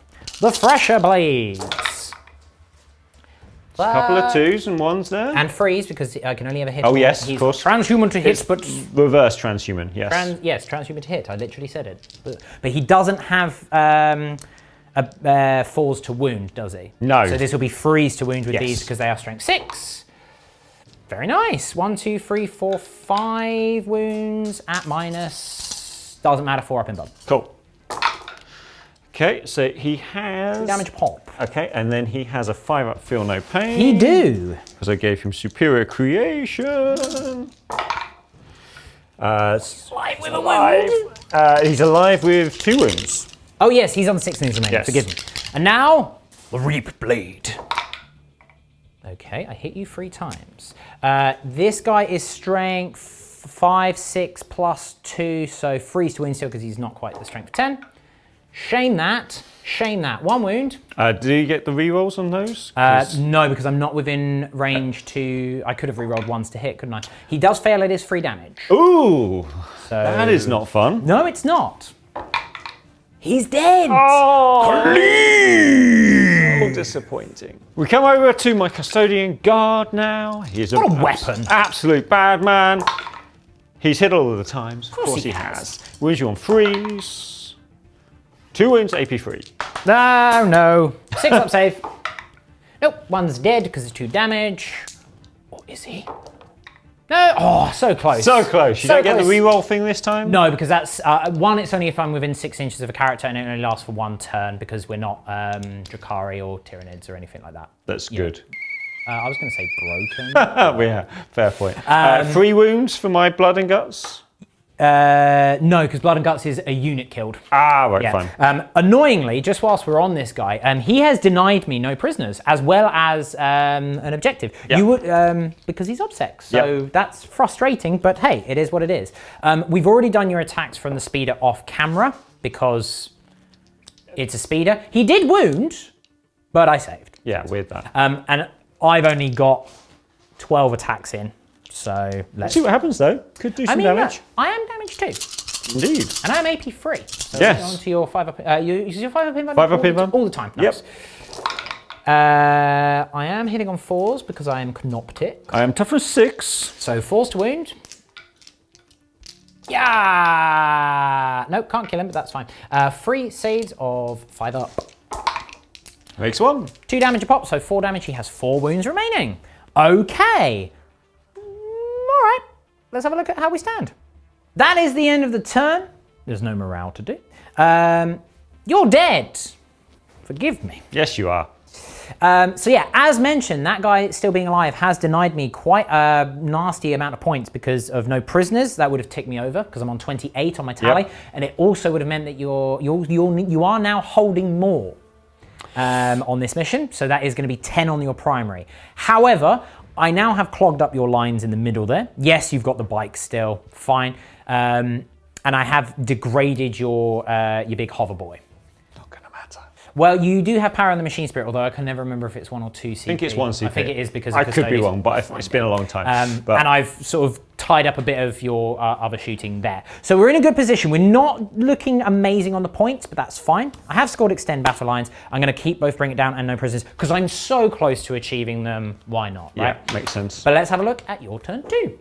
The Fresher Blades. A couple of 2s and 1s there. And 3s because I can only ever hit. Oh, yes, he's of course. Transhuman to hit, but... Reverse transhuman, yes. Yes, transhuman to hit. I literally said it. But he doesn't have falls to wound, does he? No. So this will be freeze to wound with Yes. these because they are strength 6. Very nice. 1, 2, 3, 4, 5 wounds at -. Doesn't matter. 4 up in bud. Cool. Okay, so he has... 2 damage pop. Okay, and then he has a 5 up feel no pain. He do. Because I gave him superior creation. Alive with a wound. He's alive with 2 wounds. Oh yes, he's on 6 wounds remaining. Yes. Forgive me. And now the Reap Blade. Okay, I hit you 3 times. This guy is strength 5, 6 plus 2, so freeze to wound still because he's not quite the strength 10. Shame that. Shame that. 1 wound. Did he get the rerolls on those? No, because I'm not within range to... I could have rerolled 1s to hit, couldn't I? He does fail, it is 3 damage. Ooh, So... that is not fun. No, it's not. He's dead. Oh, so disappointing. We come over to my Custodian Guard now. He's What a weapon. Absolute bad man. He's hit all of the times. Of course course he he has. has. Wounds you on 3s. 2 wounds, AP 3. No, no. 6 up save. Nope, 1's dead because it's 2 damage. Or is he? No. Oh, so close. So close. You So don't get the close. reroll thing this time? No, because that's 1. It's only if I'm within 6 inches of a character, and it only lasts for 1 turn because we're not Drakari or Tyranids or anything like that. That's good. I was going to say broken. Yeah, fair point. 3 wounds for my blood and guts. No, because Blood and Guts is a unit killed. Ah, right, Yeah. fine. Annoyingly, just whilst we're on this guy, he has denied me no prisoners as well as an objective. Yep. You would because he's obsec, so Yep. that's frustrating. But hey, it is what it is. We've already done your attacks from the speeder off camera because it's a speeder. He did wound, but I saved. Yeah, weird that. And I've only got 12 attacks in, so let's See what happens though. Could do some damage. I am damaged too. Indeed. And I'm AP free. So Yes. on to your 5 up. You use your 5 up in 5 up in one? all the time. Yep. Nice. I am hitting on 4s because I am Knoptic. I am toughness 6. So 4s to wound. Yeah. Nope, can't kill him, but that's fine. 3 saves of 5 up. Makes 1. 2 damage a pop, so 4 damage. He has 4 wounds remaining. Okay. All right. Let's have a look at how we stand. That is the end of the turn. There's no morale to do. You're dead. Forgive me. Yes, you are. So yeah, as mentioned, that guy still being alive has denied me quite a nasty amount of points because of no prisoners. That would have ticked me over because I'm on 28 on my tally, Yep. and it also would have meant that you are now holding more on this mission. So that is going to be 10 on your primary. However, I now have clogged up your lines in the middle there. Yes, you've got the bike still, fine, and I have degraded your big hover boy. Well, you do have power on the machine spirit, although I can never remember if it's 1 or 2 CP. I think it's 1 CP. I think it is because of I could be Custodes. wrong, but it's been a long time. And I've sort of tied up a bit of your other shooting there. So we're in a good position. We're not looking amazing on the points, but that's fine. I have scored extend battle lines. I'm going to keep both bring it down and no prisoners because I'm so close to achieving them. Why not, right? Yeah, makes sense. But let's have a look at your turn 2.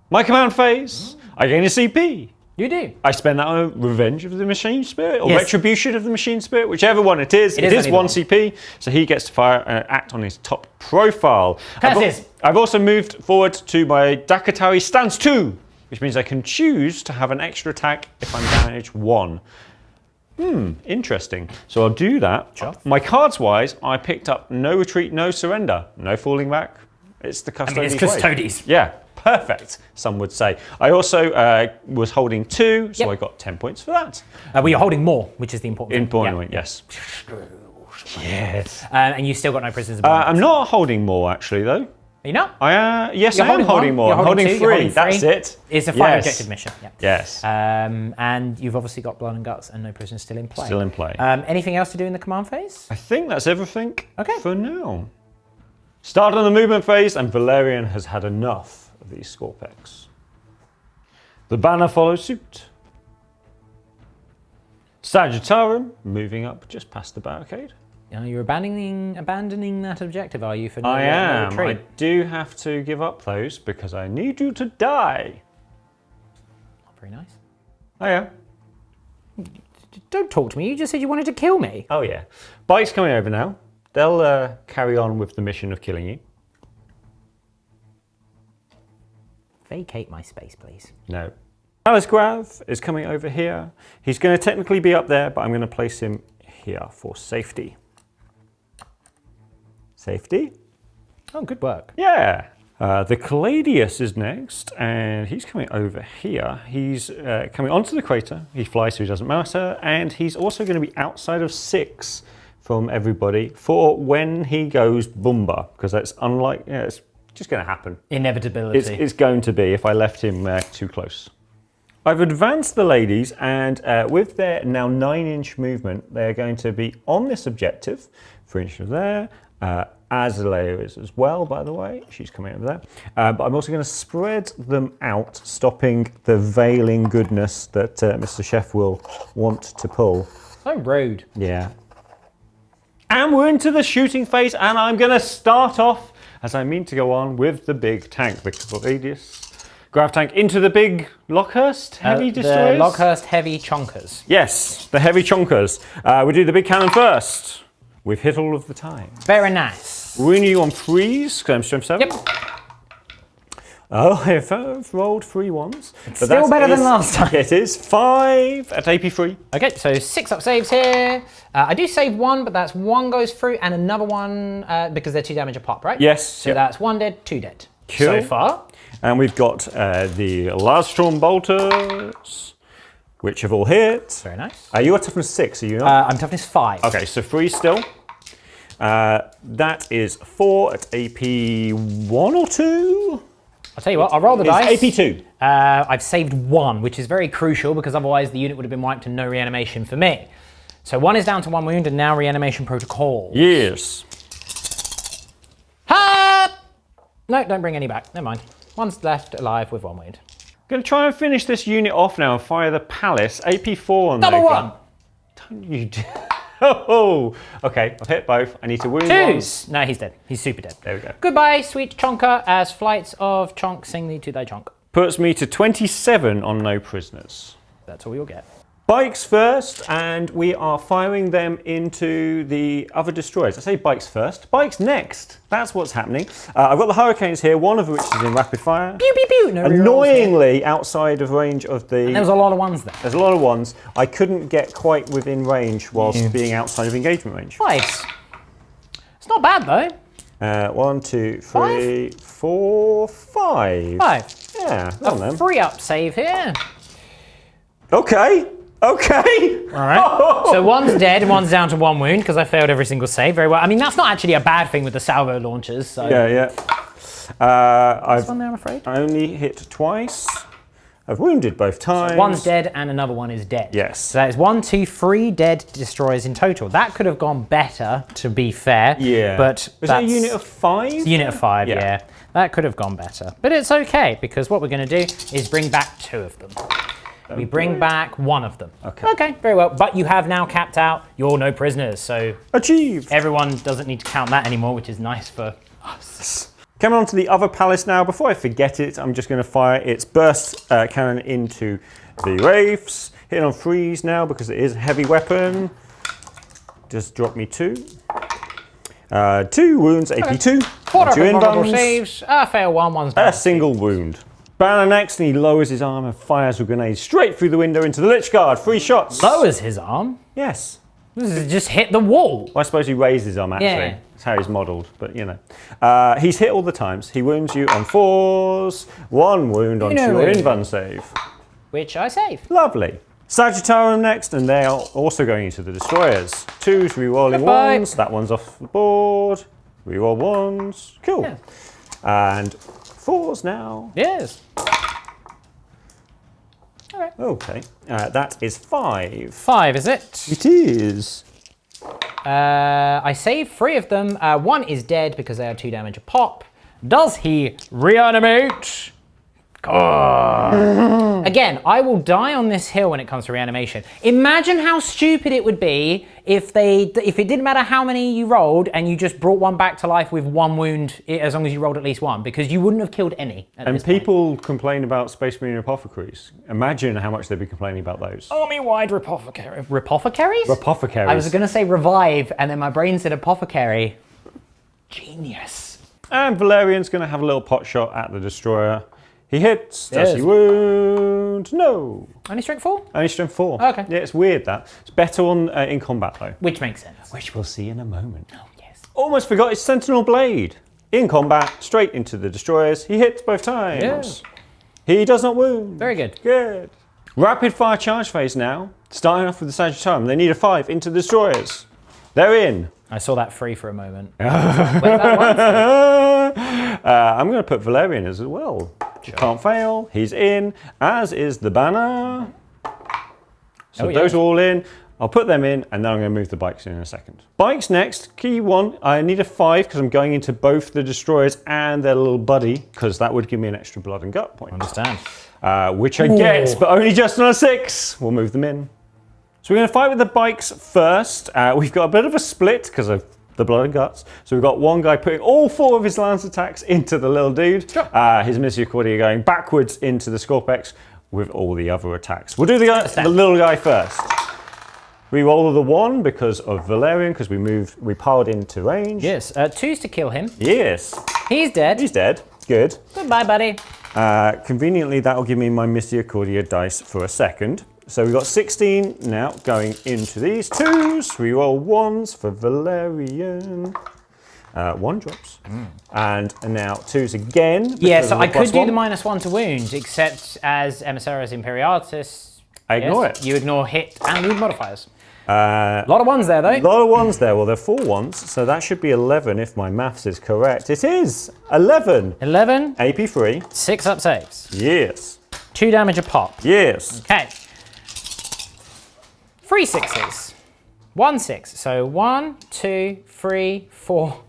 My command phase, I gain a CP. You do. I spend that on Revenge of the Machine Spirit or Yes. Retribution of the Machine Spirit, whichever one it is. It is only 1 one. CP, so he gets to fire an act on his top profile. Curses. I've also moved forward to my Dakatari Stance 2, which means I can choose to have an extra attack if I'm damage 1. Interesting. So I'll do that. Sure. My cards-wise, I picked up no retreat, no surrender, no falling back. It's the Custodes It's way. Custodes. Yeah, perfect, some would say. I also was holding 2, so Yep. I got 10 points for that. Well, you're holding more, which is the important thing. Important, Yeah. yes. Yes. And you still got no prisoners. I'm not holding more, actually, though. Are you not? Yes, You're I am holding one, more. you're I'm holding two, 3. you're holding That's 3. it. It's a 5 Yes. objective mission. Yeah. Yes. And you've obviously got blood and guts and no prisoners still in play. Still in play. Anything else to do in the command phase? I think that's everything Okay. for now. Start on the movement phase, and Valerian has had enough of these Scorpex. The banner follows suit. Sagittarium moving up just past the barricade. You're abandoning that objective, are you? For no I am. I retreat? do have to give up those because I need you to die. Not very nice. I am. Don't talk to me. You just said you wanted to kill me. Oh yeah. Bike's coming over now. They'll carry on with the mission of killing you. Vacate my space, please. No. Alice Grav is coming over here. He's going to technically be up there, but I'm going to place him here for safety. Safety? Oh, good work. Yeah. The Caladius is next, and he's coming over here. He's coming onto the crater. He flies, so he doesn't matter. And he's also going to be outside of 6 from everybody for when he goes Boomba, because that's unlike, it's just going to happen. Inevitability. It's going to be if I left him too close. I've advanced the ladies, and with their now 9-inch movement, they're going to be on this objective. 3 inches there. Azalea is as well, by the way. She's coming over there. But I'm also going to spread them out, stopping the veiling goodness that Mr. Chef will want to pull. So rude. Yeah. And we're into the shooting phase, and I'm going to start off, as I mean to go on, with the big tank, the Caladius. Grav tank into the big Lockhurst heavy destroyers. The Lockhurst heavy chonkers. Yes, the heavy chonkers. We do the big cannon first. We've hit all of the time. Very nice. Renew on 3s, because I'm strength 7. Yep. Oh, I've rolled 3 ones. But Still better than last time. It is 5 at AP3. Okay, so 6 up saves here. I do save 1, but that's 1 goes through and another 1 because they're 2 damage a pop, right? Yes. So yep. that's 1 dead, 2 dead. Cool. So far. And we've got the Largestorm Bolters, which have all hit. Very nice. You are toughness 6, are you not? I'm toughness 5. Okay, so 3 still. That is 4 at AP 1 or 2? I'll tell you what, I'll roll the dice. It's AP 2. I've saved 1, which is very crucial because otherwise the unit would have been wiped and no reanimation for me. So 1 is down to 1 wound and now reanimation protocol. Yes. Ha! No, don't bring any back. Never mind. 1's left alive with 1 wound. I'm going to try and finish this unit off now and fire the Palace. AP 4 on there. Double 1. Don't you do... Oh, okay, I've hit both. I need to wound 2s. No, he's dead. He's super dead. There we go. Goodbye, sweet chonker, as flights of chonk sing thee to thy chonk. Puts me to 27 on no prisoners. That's all you'll get. Bikes first, and we are firing them into the other destroyers. I say bikes first, bikes next. That's what's happening. I've got the Hurricanes here, one of which is in rapid fire. Pew, pew, pew. No annoyingly outside of range of the... And there was a lot of ones there. There's a lot of ones. I couldn't get quite within range whilst being outside of engagement range. Nice. It's not bad though. 1, 2, 3, 4, 5. 5. Yeah, on them. Free up save here. Okay. All right. So one's dead and one's down to 1 wound because I failed every single save. Very well. I mean, that's not actually a bad thing with the salvo launchers. So. Yeah. This one there, I'm afraid. I only hit twice. I've wounded both times. So one's dead and another one is dead. Yes. So that is 1, 2, 3 dead destroyers in total. That could have gone better, to be fair. Yeah. But was it a unit of 5? It's a unit of 5, yeah. That could have gone better. But it's okay, because what we're going to do is bring back 2 of them. We bring back 1 of them. Okay, very well. But you have now capped out your no prisoners, so... Achieved! Everyone doesn't need to count that anymore, which is nice for us. Coming on to the other palace now. Before I forget it, I'm just going to fire its burst cannon into the Wraiths. Hitting on freeze now because it is a heavy weapon. Just drop me 2. 2 wounds, AP 2. 4 vulnerable saves. Fail 1, one's bad. A single wound. Banner next, and he lowers his arm and fires a grenade straight through the window into the Lich Guard. 3 shots. Lowers his arm? Yes. This is just hit the wall. Well, I suppose he raised his arm, actually. Yeah. That's how he's modelled, but you know. He's hit all the times. He wounds you on 4s, 1 wound on your invuln save. Which I save. Lovely. Sagittarium next, and they are also going into the destroyers. 2s, rerolling 1s. That one's off the board. Reroll 1s. Cool. Yeah. And 4s now. Yes. All right. Okay. That is 5. 5, is it? It is. I saved 3 of them. 1 is dead because they are 2 damage a pop. Does he reanimate? Again, I will die on this hill when it comes to reanimation. Imagine how stupid it would be if it didn't matter how many you rolled and you just brought one back to life with 1 wound as long as you rolled at least 1, because you wouldn't have killed any. And people complain about Space Marine Apothecaries. Imagine how much they'd be complaining about those. Army-wide Repothecaries? Repothecaries. I was going to say revive, and then my brain said apothecary. Genius. And Valerian's going to have a little pot shot at the destroyer. He hits. Does he wound? No. Only strength 4? Only strength 4. Okay. Yeah, it's weird that. It's better on in combat though. Which makes sense. Which we'll see in a moment. Oh, yes. Almost forgot his Sentinel Blade. In combat, straight into the destroyers. He hits both times. Yeah. He does not wound. Very good. Good. Rapid fire charge phase now. Starting off with the Sagittarium. They need a 5 into the destroyers. They're in. I saw that free for a moment. I'm going to put Valerian as well. Sure. Can't fail. He's in, as is the banner. So those are all in. I'll put them in, and then I'm going to move the bikes in a second. Bikes next. Key 1. I need a 5 because I'm going into both the destroyers and their little buddy, because that would give me an extra blood and gut point. Understand. Which I get, but only just on a 6. We'll move them in. So we're going to fight with the bikes first. We've got a bit of a split because of the blood and guts. So we've got one guy putting all 4 of his lance attacks into the little dude. Sure. His Misericordia going backwards into the Scorpex with all the other attacks. We'll do the little guy first. We roll the 1 because of Valerian, because we piled into range. Yes, 2's to kill him. Yes. He's dead. He's dead. Good. Goodbye, buddy. Conveniently, that will give me my Misericordia dice for a second. So we've got 16 now going into these 2s. We roll 1s for Valerian. 1 drops. And now 2s again. Yeah, so I could do the -1 to wound, except as Emissaris Imperialis. I ignore it. You ignore hit and wound modifiers. A lot of 1s there, though. A lot of 1s there. Well, they're 4 1s, so that should be 11 if my maths is correct. It is 11. 11. AP 3. 6 up saves. Yes. 2 damage a pop. Yes. Okay. 3 6s. 1 6. So 1, 2, 3, 4,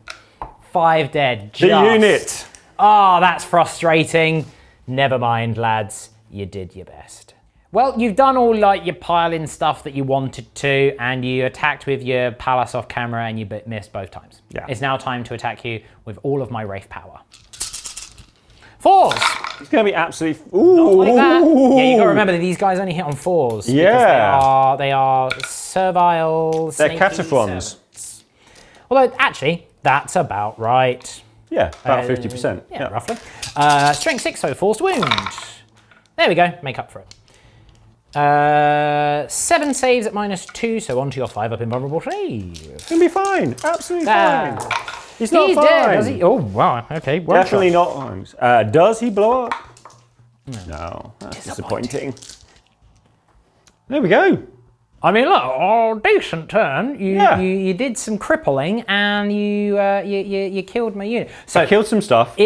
5 dead. The unit. Oh, that's frustrating. Never mind, lads. You did your best. Well, you've done all like your pile-in stuff that you wanted to, and you attacked with your Palace off camera, and you missed both times. Yeah. It's now time to attack you with all of my Wraith power. 4s. It's going to be absolutely... Ooh. Like that. Yeah, you got to remember that these guys only hit on 4s. Yeah. They are servile, They're snaky cataphrons. servants. Although, actually, that's about right. Yeah, about 50%. Yeah, roughly. Strength 6, so forced wound. There we go, make up for it. 7 saves at -2, so onto your 5 up invulnerable save. He'll be fine, absolutely fine. He's not He's fine. dead, does he? Oh, wow, okay. Definitely not arms. Does he blow up? No, that's disappointing. There we go. I mean, look, decent turn. You did some crippling, and you killed my unit. So I killed some stuff.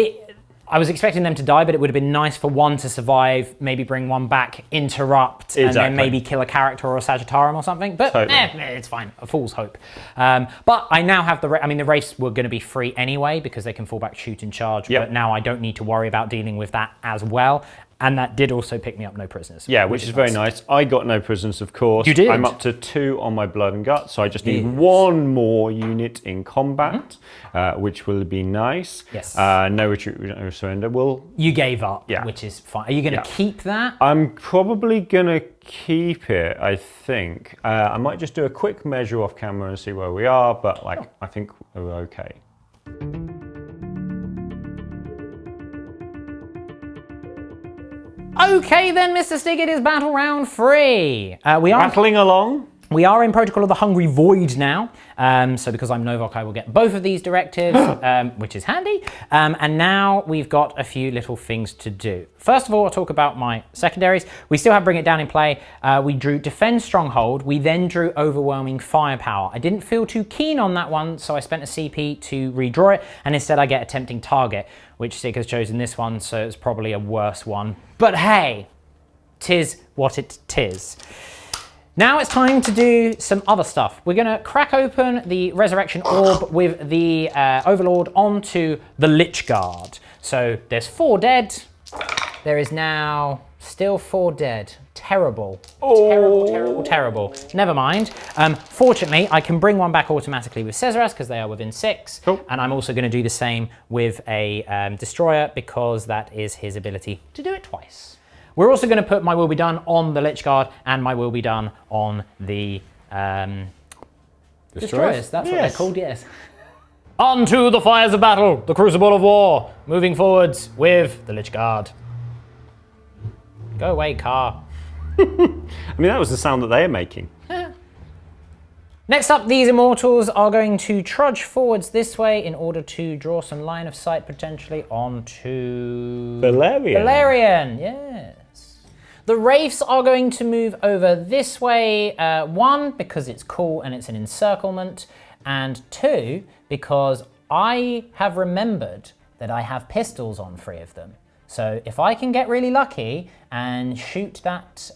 I was expecting them to die, but it would have been nice for one to survive, maybe bring one back, interrupt, and then maybe kill a character or a Sagittarium or something. But it's fine, a fool's hope. But I now have the Wraiths were going to be free anyway because they can fall back, shoot, and charge. But now I don't need to worry about dealing with that as well. And that did also pick me up no prisoners. Yeah, which is very nice. I got no prisoners, of course. You did. I'm up to 2 on my blood and guts, so I just need 1 more unit in combat, which will be nice. Yes. No retreat, no surrender. You gave up, which is fine. Are you going to keep that? I'm probably going to keep it, I think. I might just do a quick measure off camera and see where we are, but I think we're okay. Okay then, Mr. Stig, it is battle round 3. We are battling along. We are in Protocol of the Hungry Void now. So because I'm Novok, I will get both of these directives, which is handy. And now we've got a few little things to do. First of all, I'll talk about my secondaries. We still have Bring It Down in play. We drew Defend Stronghold. We then drew Overwhelming Firepower. I didn't feel too keen on that one, so I spent a CP to redraw it, and instead I get a Tempting Target, which Stig has chosen this one, so it's probably a worse one. But hey, 'tis what it tis. Now it's time to do some other stuff. We're going to crack open the Resurrection Orb with the Overlord onto the Lich Guard. So there's 4 dead. There is now still 4 dead. Terrible. Terrible. Never mind. Fortunately, I can bring one back automatically with Cesaras because they are within 6. Cool. And I'm also going to do the same with a Destroyer because that is his ability to do it twice. We're also going to put My Will Be Done on the Lich Guard and My Will Be Done on the Destroyers. That's what they're called, yes. Onto the fires of battle, the Crucible of War, moving forwards with the Lich Guard. Go away, car. I mean, that was the sound that they are making. Next up, these Immortals are going to trudge forwards this way in order to draw some line of sight potentially onto... Valerian, yes. The Wraiths are going to move over this way, 1, because it's cool and it's an encirclement, and 2, because I have remembered that I have pistols on 3 of them. So if I can get really lucky and shoot that...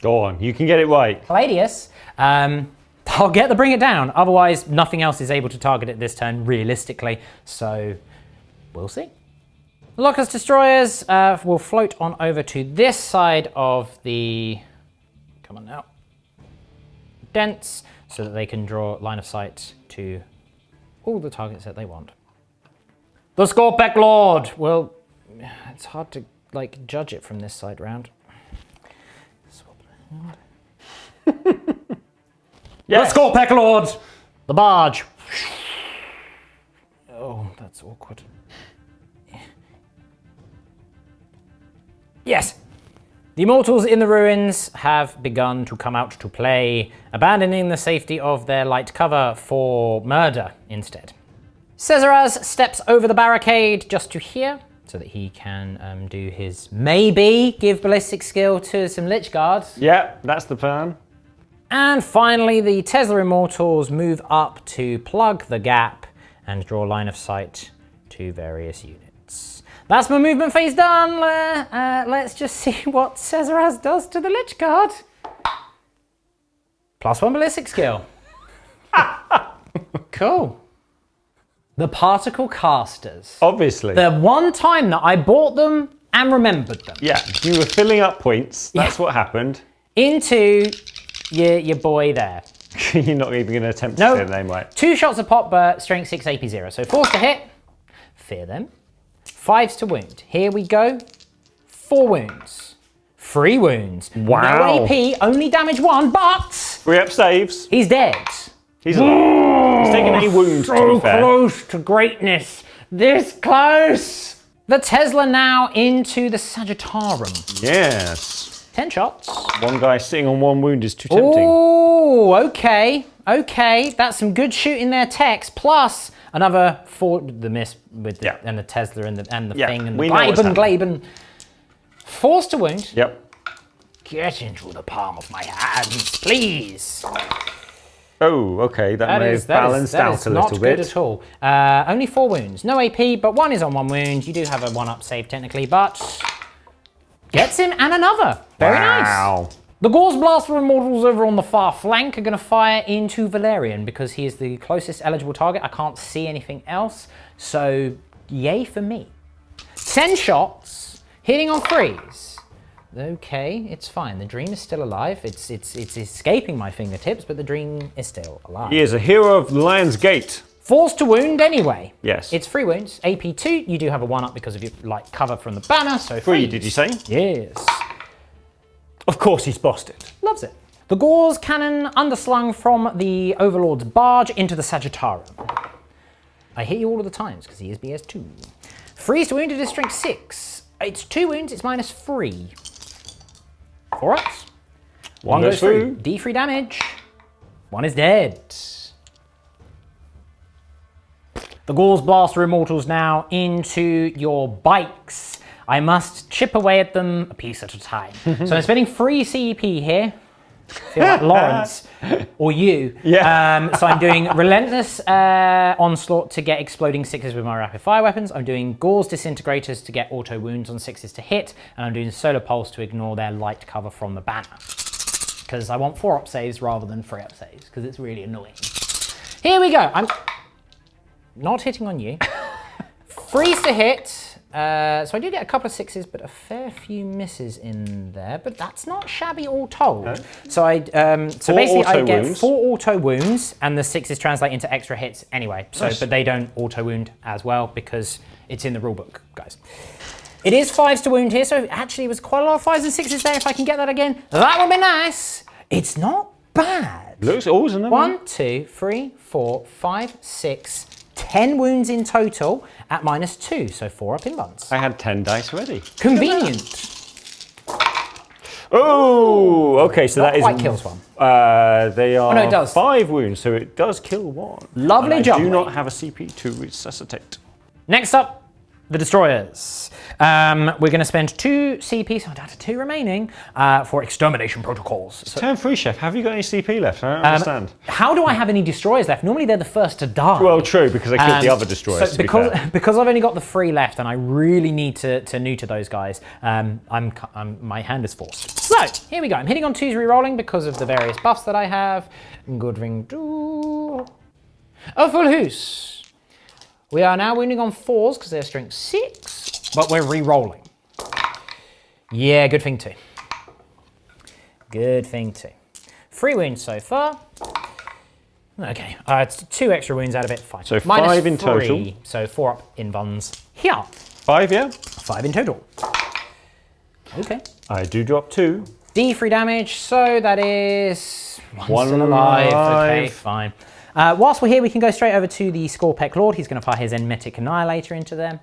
Go on, you can get it right. Palladius, I'll get the Bring It Down. Otherwise, nothing else is able to target it this turn, realistically. So, we'll see. The Locust Destroyers will float on over to this side of the... Come on now. Dents, so that they can draw line of sight to all the targets that they want. The Skorpek Lord! Well, it's hard to, judge it from this side round. Yes. The Skorpek Lord! The barge! Oh, that's awkward. Yes! The Immortals in the ruins have begun to come out to play, abandoning the safety of their light cover for murder instead. Cesaras steps over the barricade just to here, so that he can do his maybe give ballistic skill to some Lich Guards. Yeah, that's the plan. And finally, the Tesla Immortals move up to plug the gap and draw line of sight to various units. That's my movement phase done. Let's just see what Cesaras does to the Lich Guard. +1 ballistic skill. Cool. The Particle Casters. Obviously. The one time that I bought them and remembered them. Yeah, you were filling up points. That's what happened. Into your boy there. You're not even going to attempt to say the name right. 2 shots of pop, but strength 6 AP 0. So forced to hit. Fear them. 5s to wound. Here we go. 4 wounds. 3 wounds. Wow. No AP, only damage 1, but 3-up saves. he's dead. He's taking a wound, to So be fair. close to greatness. This close. The Tesla now into the Sagittarum. Yes. 10 shots. One guy sitting on 1 wound is too tempting. Oh, okay. Okay, that's some good shooting there, Tex. Plus another 4, the miss with the, and the Tesla and the thing and the Glaben. 4s to wound. Yep. Get into the palm of my hands, please. Oh, okay. That may have balanced out a little bit. Not good at all. Only 4 wounds. No AP, but 1 is on 1 wound. You do have a 1-up save technically, but gets him and another. Very nice. The Gauze Blaster Immortals over on the far flank are going to fire into Valerian because he is the closest eligible target. I can't see anything else, so yay for me. 10 shots, hitting on 3s. Okay, it's fine. The dream is still alive. It's escaping my fingertips, but the dream is still alive. He is a hero of Lion's Gate. 4s to wound anyway. Yes. It's 3 wounds. AP 2, you do have a 1-up because of your cover from the banner, so 3, did you say? Yes. Of course he's bossed it. Loves it. The Gauze Cannon underslung from the Overlord's barge into the Sagittarum. I hit you all of the times because he is BS2. 3s to wound, it is strength 6. It's 2 wounds, it's -3. 4-ups. 1 goes through. D3 damage. 1 is dead. The Gauze Blaster Immortals now into your bikes. I must chip away at them a piece at a time. So I'm spending 3 CP here. I feel like Lawrence or you. Yeah. So I'm doing Relentless Onslaught to get exploding 6s with my rapid fire weapons. I'm doing Gauze Disintegrators to get auto wounds on 6s to hit. And I'm doing Solar Pulse to ignore their light cover from the banner. Because I want 4-up saves rather than 3-up saves. Because it's really annoying. Here we go. I'm not hitting on you. 3s to hit. So I do get a couple of 6s, but a fair few misses in there. But that's not shabby all told. Okay. So basically I get 4 auto wounds, and the 6s translate into extra hits anyway. So, but they don't auto wound as well because it's in the rulebook, guys. It is 5s to wound here, so actually it was quite a lot of 5s and 6s there. If I can get that again, that would be nice. It's not bad. Looks awesome. 1, 2, 3, 4, 5, 6. 10 wounds in total at -2, so 4-up in buns. I had 10 dice ready. Convenient. Oh, okay, so that quite kills 1. They are it does. 5 wounds, so it does kill 1. Lovely job. I do not have a CP to resuscitate. Next up, the Destroyers. We're going to spend 2 CP, so down to 2 remaining, for extermination protocols. So, Turn 3, Chef. Have you got any CP left? I don't understand. How do I have any Destroyers left? Normally they're the first to die. Well, true, because I killed the other Destroyers, so because I've only got the 3 left, and I really need to neuter those guys, my hand is forced. So, here we go. I'm hitting on 2s rerolling because of the various buffs that I have. Good ring do. A full hoose. We are now wounding on 4s because they're strength 6, but we're re-rolling. Yeah, good thing too. Good thing too. 3 wounds so far. Okay, it's 2 extra wounds out of it, fine. So 5 in total. So 4-up in buns here. 5, yeah? 5 in total. Okay. I do drop 2. D3 damage, so that is 1 still alive. Okay, fine. Whilst we're here, we can go straight over to the Scorpec Lord. He's going to fire his Enmetic Annihilator into there.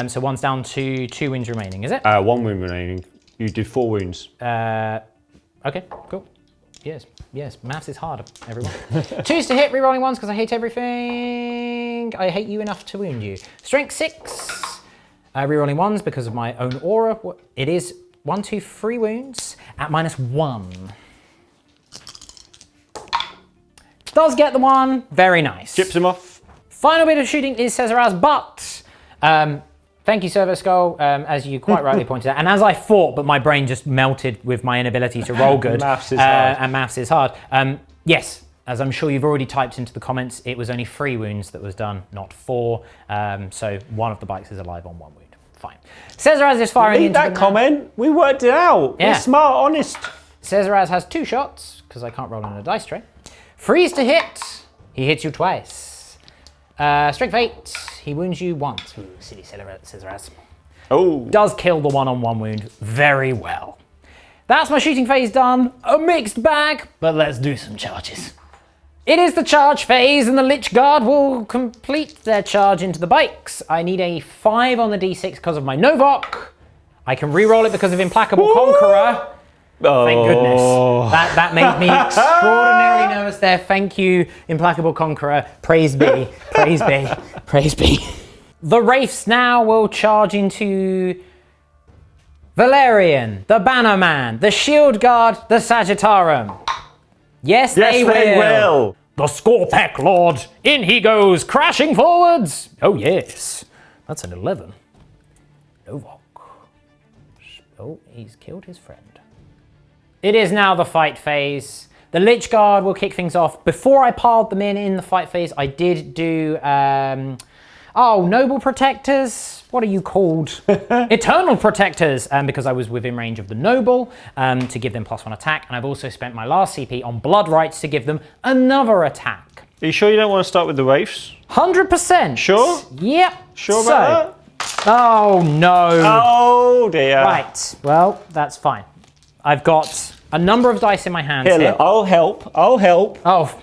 So 1's down to 2 wounds remaining, is it? 1 wound remaining. You did 4 wounds. Okay, cool. Yes, maths is hard, everyone. 2s to hit, rerolling 1s because I hate everything. I hate you enough to wound you. Strength 6, rerolling 1s because of my own aura. It is 1, 2, 3 wounds at -1. Does get the 1, very nice. Chips him off. Final bit of shooting is Cesaraz, but thank you, Servo Skull, as you quite rightly pointed out. And as I thought, but my brain just melted with my inability to roll good. Maths is hard. And maths is hard. Yes, as I'm sure you've already typed into the comments, it was only 3 wounds that was done, not 4. So 1 of the bikes is alive on 1 wound. Fine. Cesaraz is firing into that comment. We worked it out. Yeah. We're smart, honest. Cesaraz has 2 shots, because I can't roll on a dice tray. 3s to hit. He hits you twice. Strength 8. He wounds you once. Ooh, silly scissors. Oh. Does kill the one-on-one wound very well. That's my shooting phase done. A mixed bag, but let's do some charges. It is the charge phase, and the Lich Guard will complete their charge into the bikes. I need a 5 on the d6 because of my Novok. I can re-roll it because of Implacable Conqueror. Oh. Thank goodness. That made me extraordinarily nervous there. Thank you, Implacable Conqueror. Praise be, praise be, praise be. The Wraiths now will charge into Valerian, the Bannerman, the Shield Guard, the Sagittarum. Yes, they will. The Scorpec Lord, in he goes, crashing forwards. Oh yes, that's an 11. Novok. Oh, he's killed his friend. It is now the fight phase. The Lich Guard will kick things off. Before I piled them in the fight phase, I did do, Noble Protectors. What are you called? Eternal Protectors, because I was within range of the Noble to give them +1 attack. And I've also spent my last CP on Blood Rights to give them another attack. Are you sure you don't want to start with the Wraiths? 100%. Sure? Yep. Sure about that? Oh no. Oh dear. Right, well, that's fine. I've got a number of dice in my hands here. Look, I'll help. Oh.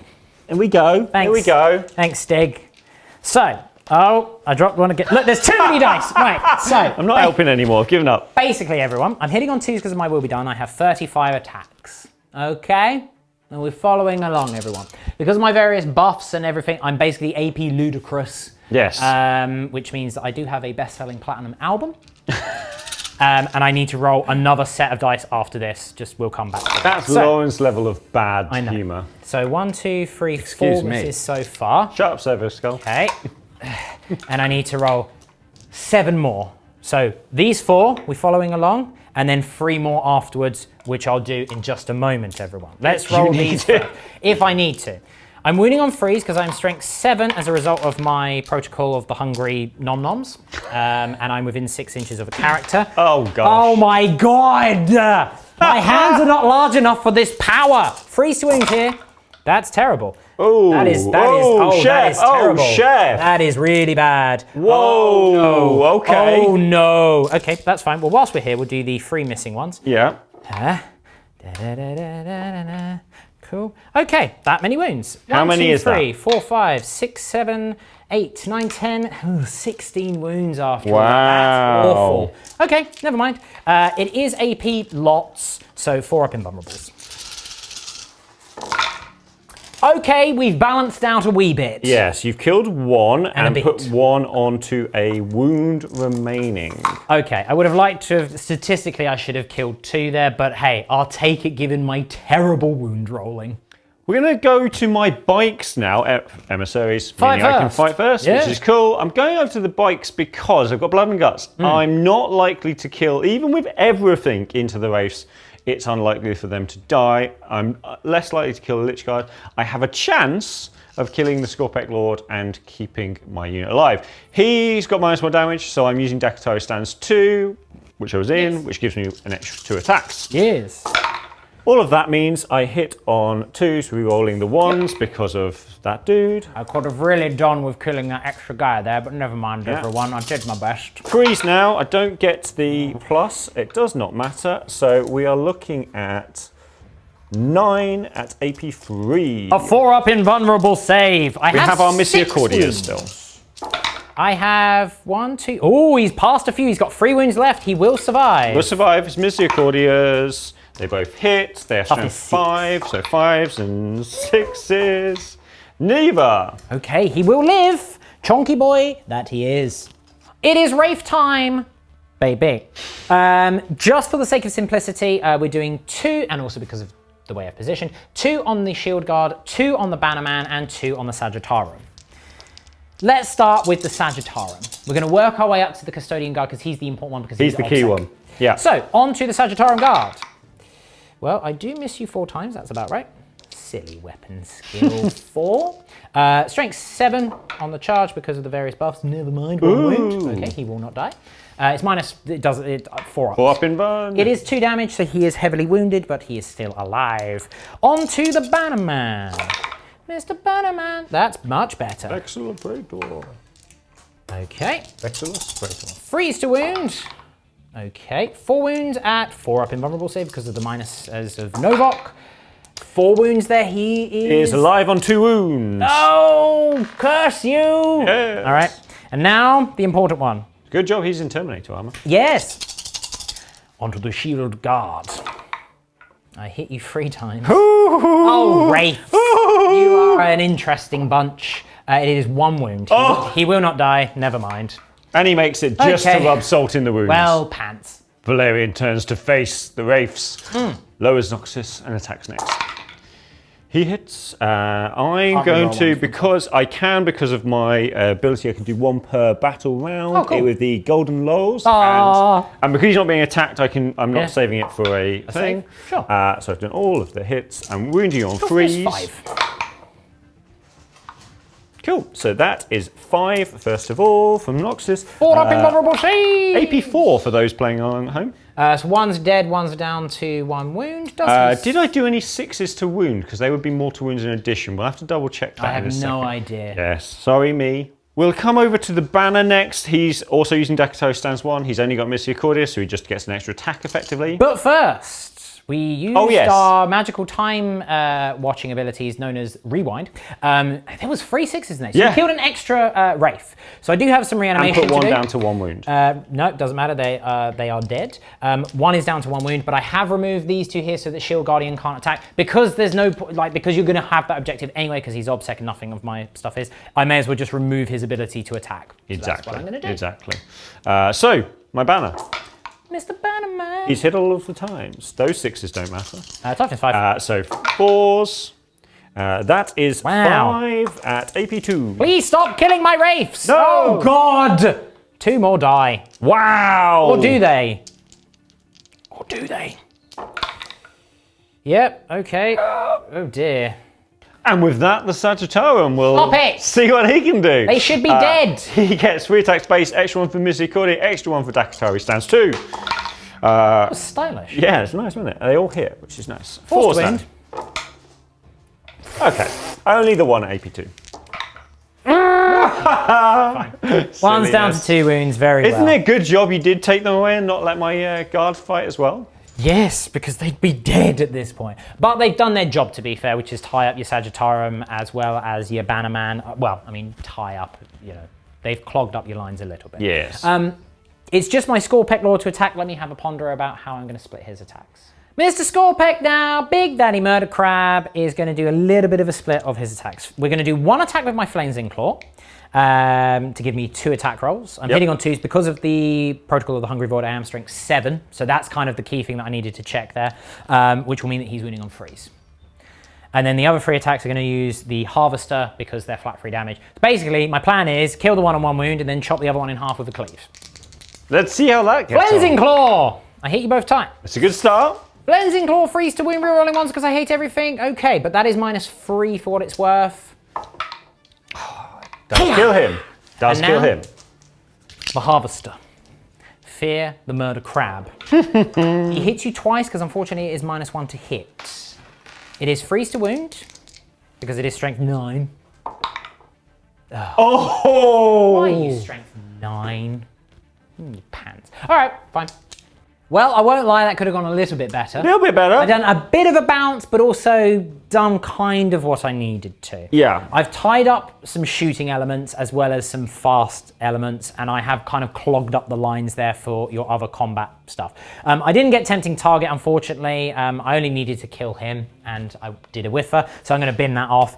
Here we go. Thanks. Here we go. Thanks, Stig. So, I dropped one again. Look, there's too many dice. Right, so. I'm not helping anymore. I've given up. Basically, everyone, I'm hitting on 2s because of my will be done. I have 35 attacks. Okay? And we're following along, everyone. Because of my various buffs and everything, I'm basically AP ludicrous. Yes. Which means that I do have a best-selling platinum album. And I need to roll another set of dice after this. We'll come back to that. That's Lauren's level of bad humour. So 1, 2, 3, 4 misses so far. Shut up, Servo Skull. Okay. And I need to roll 7 more. So these 4, we're following along, and then 3 more afterwards, which I'll do in just a moment, everyone. Let's roll these first, if I need to. I'm wounding on 3s because I'm strength 7 as a result of my protocol of the hungry nom-noms. And I'm within 6 inches of a character. Oh, gosh. Oh, my God. My hands are not large enough for this power. 3 swings here. That's terrible. Ooh. That is Chef. terrible. Oh, Chef. That is really bad. Whoa. Oh, no. Okay. Oh, no. Okay, that's fine. Well, whilst we're here, we'll do the 3 missing ones. Yeah. Cool. Okay, that many wounds. How many is 3, 4, 5, 6, 7, 8, 9, 10. Ooh, 16 wounds after all. Wow. That's awful. Okay, never mind. It is AP lots, so 4 up invulnerables. Okay, we've balanced out a wee bit. Yes, you've killed 1 and a put bit. 1 onto a wound remaining. Okay, I would have liked to have, statistically I should have killed 2 there, but hey, I'll take it given my terrible wound rolling. We're going to go to my bikes now, emissaries, Fight meaning I can first. fight first, Yeah. which is cool. I'm going over to the bikes because I've got blood and guts. I'm not likely to kill, even with everything into the race, it's unlikely for them to die. I'm less likely to kill the Lich Guard. I have a chance of killing the Scorpec Lord and keeping my unit alive. He's got -1 damage, so I'm using Dakatari Stance 2, which I was in, which gives me an extra 2 attacks. Yes. All of that means I hit on 2s, re-rolling the 1s because of that dude. I could have really done with killing that extra guy there, but never mind, everyone. I did my best. 3s now. I don't get the plus. It does not matter. So we are looking at 9 at AP 3. A 4-up invulnerable save. We have our 6 Misericordias wounds. still. I have 1, 2. Oh, he's passed a few. He's got 3 wounds left. He will survive. We'll survive. It's Misericordias. They both hit. They have Tough strength is 5, so 5s and 6s. Neither. Okay, he will live. Chonky boy that he is. It is Wraith time, baby. Just for the sake of simplicity, we're doing 2, and also because of the way I've positioned, 2 on the Shield Guard, 2 on the Bannerman, and 2 on the Sagittarum. Let's start with the Sagittarum. We're going to work our way up to the Custodian Guard because he's the important one because He's the key obsec. one. Yeah. So, on to the Sagittarum Guard. Well, I do miss you 4 times, that's about right. Silly weapon skill 4. Strength 7 on the charge because of the various buffs. Never mind, 1 wound. Okay, he will not die. It's minus, it does it 4 up. 4 up in burn. It is 2 damage, so he is heavily wounded, but he is still alive. On to the Bannerman. Mr. Bannerman. That's much better. Excellent Praetor. Okay. Reckless. Freeze to wound. Okay. 4 wounds at 4 up invulnerable save because of the minuses of Novok. 4 wounds there. He is alive on 2 wounds. Oh, curse you! Yes. All right. And now the important one. Good job. He's in Terminator armor. Yes. Onto the shield guard. I hit you 3 times. Oh, Wraiths. You are an interesting bunch. It is 1 wound. He will not die. Never mind. And he makes it just to rub salt in the wounds. Well, pants. Valerian turns to face the Wraiths, lowers Noxus, and attacks next. He hits. I'm going to, because of my ability, I can do 1 per battle round with the golden laurels. And because he's not being attacked, I'm not saving it for a thing. Sure. So I've done all of the hits. I'm wounding you on freeze. 5. Cool. So that is 5, first of all, from Noxus. 4 up invulnerable save. AP4 for those playing on home. So 1's dead, 1's down to 1 wound. Did I do any 6s to wound? Because they would be mortal wounds in addition. We'll have to double check that. I have no idea. Yes, sorry me. We'll come over to the banner next. He's also using Dakatari Stance 1. He's only got Misericordia, so he just gets an extra attack effectively. But first, we used our magical time watching abilities known as Rewind. There was 3 6s in there. So you killed an extra Wraith. So I do have some reanimation and put 1 to do. down to 1 wound. No, it doesn't matter. They are dead. 1 is down to 1 wound, but I have removed these 2 here so that Shield Guardian can't attack. Because there's no, because you're going to have that objective anyway, because he's Obsec and nothing of my stuff is, I may as well just remove his ability to attack. So exactly. That's what I'm going to do. Exactly. So, my banner. Mr. Bannerman. He's hit all of the times. Those 6s don't matter. Toughness 5. So 4s. That is 5 at AP2. Please stop killing my Wraiths. No. Oh, God. 2 more die. Wow. Or do they? Or do they? Yep, okay. Oh, dear. And with that, the Sagittarium will Stop it. see what he can do. They should be dead. He gets 3 attack space, extra 1 for Misericordia, extra 1 for Dakatari Stance 2. That was stylish. Yeah, it's nice, wasn't it? They all hit, which is nice. 4 4 wind. Okay, only the 1 at AP2. Fine. 1's down to 2 wounds, very well. Isn't it a good job you did take them away and not let my guard fight as well? Yes, because they'd be dead at this point. But they've done their job, to be fair, which is tie up your Sagittarium as well as your Bannerman. Well, I mean, tie up, they've clogged up your lines a little bit. Yes. It's just my Scorpec Lord to attack. Let me have a ponder about how I'm going to split his attacks. Mr. Scorpec now, Big Daddy Murder Crab, is going to do a little bit of a split of his attacks. We're going to do 1 attack with my Flamesing Claw to give me 2 attack rolls. I'm hitting on 2s because of the Protocol of the Hungry Void. I am strength 7, so that's kind of the key thing that I needed to check there, which will mean that he's winning on freeze. And then the other 3 attacks are going to use the Harvester because they're flat 3 damage. So basically, my plan is kill the one on 1 wound and then chop the other one in half with a cleave. Let's see how that gets Cleansing Claw! I hit you both times. It's a good start. Cleansing Claw, freeze to wound, rerolling 1s because I hate everything. Okay, but that is -3 for what it's worth. Does kill him. Does kill him. The Harvester. Fear the Murder Crab. He hits you twice because unfortunately it is -1 to hit. It is freeze to wound because it is strength 9. Oh! Why are you strength 9? Pants. All right, fine. Well, I won't lie, that could have gone a little bit better. A little bit better. I've done a bit of a bounce, but also done kind of what I needed to. Yeah. I've tied up some shooting elements as well as some fast elements, and I have kind of clogged up the lines there for your other combat stuff. I didn't get Tempting Target, unfortunately. I only needed to kill him, and I did a whiffer, so I'm going to bin that off.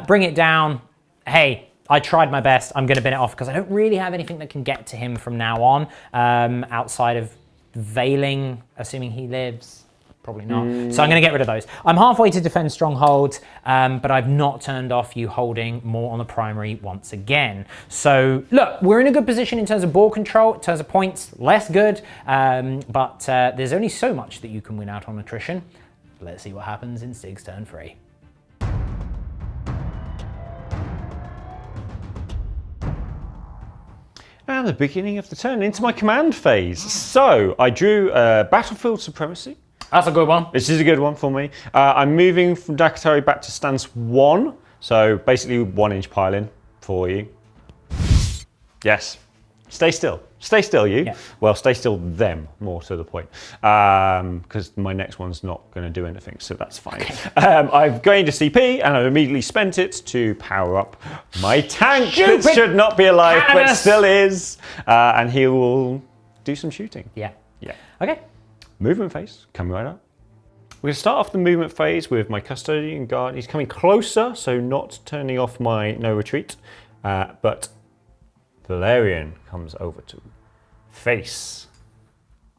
Bring it down. Hey, I tried my best. I'm going to bin it off because I don't really have anything that can get to him from now on, outside of Veiling, assuming he lives. Probably not. So I'm going to get rid of those. I'm halfway to defend strongholds, but I've not turned off you holding more on the primary once again. So look, we're in a good position in terms of ball control, in terms of points, less good, but there's only so much that you can win out on attrition. Let's see what happens in Stig's turn 3. And the beginning of the turn into my command phase. So I drew Battlefield Supremacy. That's a good one. This is a good one for me. I'm moving from Dakatari back to stance 1. So basically 1 inch piling for you. Yes. Stay still. Stay still, you. Yeah. Well, stay still them, more to the point. Because my next one's not going to do anything, so that's fine. Okay. I've gained a CP, and I've immediately spent it to power up my tank that should not be alive, but still is. And he will do some shooting. Yeah. Yeah. Okay. Movement phase, coming right up. We're going to start off the movement phase with my Custodian Guard. He's coming closer, so not turning off my no retreat, but Valerian comes over to face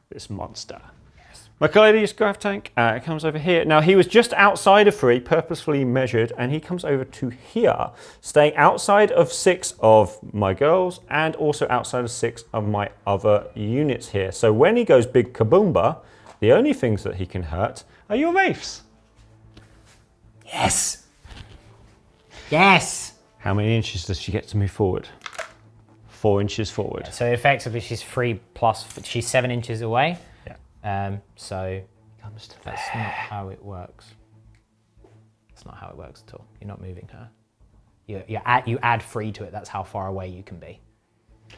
this monster. Yes. My Custodes Grav Tank comes over here. Now, he was just outside of 3, purposefully measured, and he comes over to here, staying outside of 6 of my girls and also outside of 6 of my other units here. So when he goes big kaboomba, the only things that he can hurt are your wraiths. Yes. Yes. How many inches does she get to move forward? 4 inches forward. Yeah, so effectively, she's 3 plus. She's 7 inches away. Yeah. So that's not how it works. That's not how it works at all. You're not moving her. You add 3 to it. That's how far away you can be.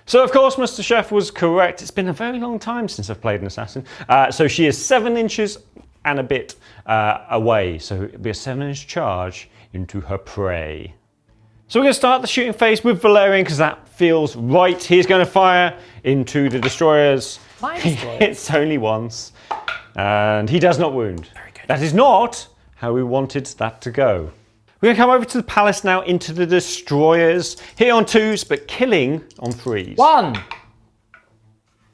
So of course, Mr. Chef was correct. It's been a very long time since I've played an assassin. So she is 7 inches and a bit away. So it'll be a 7-inch charge into her prey. So we're going to start the shooting phase with Valerian because that feels right. He's going to fire into the destroyers. He hits only once, and he does not wound. Very good. That is not how we wanted that to go. We're going to come over to the palace now, into the destroyers. Hit on 2s, but killing on 3s. 1.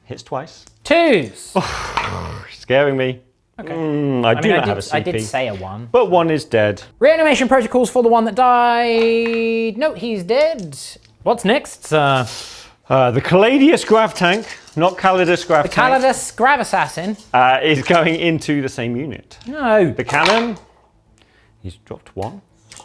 Hits twice. 2s. Scaring me. Okay. I do not have a CP. I did say a 1. But 1 is dead. Reanimation protocols for the one that died. No, he's dead. What's next? The Custodes Grav Tank, not Calidus Grav Tank. The Calidus Grav Assassin. Is going into the same unit. No. The cannon, he's dropped 1.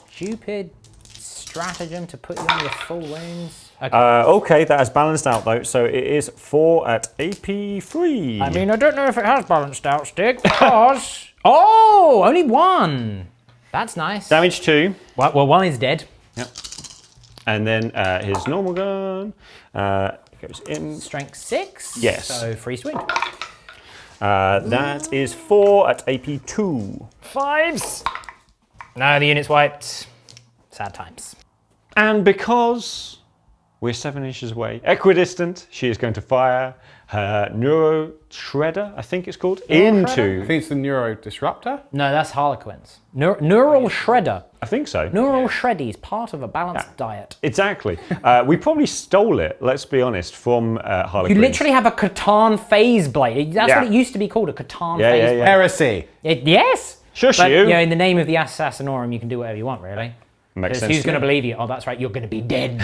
Stupid stratagem to put you on your full wounds. Okay. Okay, that has balanced out though, so it is 4 at AP 3. I mean, I don't know if it has balanced out, Stig, because... Oh, only 1. That's nice. Damage 2. Well, 1 is dead. Yep. And then his normal gun goes in. Strength 6. Yes. So free swing. That is 4 at AP 2. 5s. No, the unit's wiped. Sad times. And because we're 7 inches away, equidistant, she is going to fire her Neuro Shredder, I think it's called, into... I think it's the Neuro Disruptor. No, that's Harlequins. Neural Shredder. I think so. Neural Shreddies, part of a balanced diet. Exactly. We probably stole it, let's be honest, from Harlequins. You literally have a Catan phase blade. That's what it used to be called, a Catan phase blade. Heresy. Yes. Shush But, you. in the name of the Assassinorum, you can do whatever you want, really. Makes Because sense. who's going to believe you? Oh, that's right, you're going to be dead.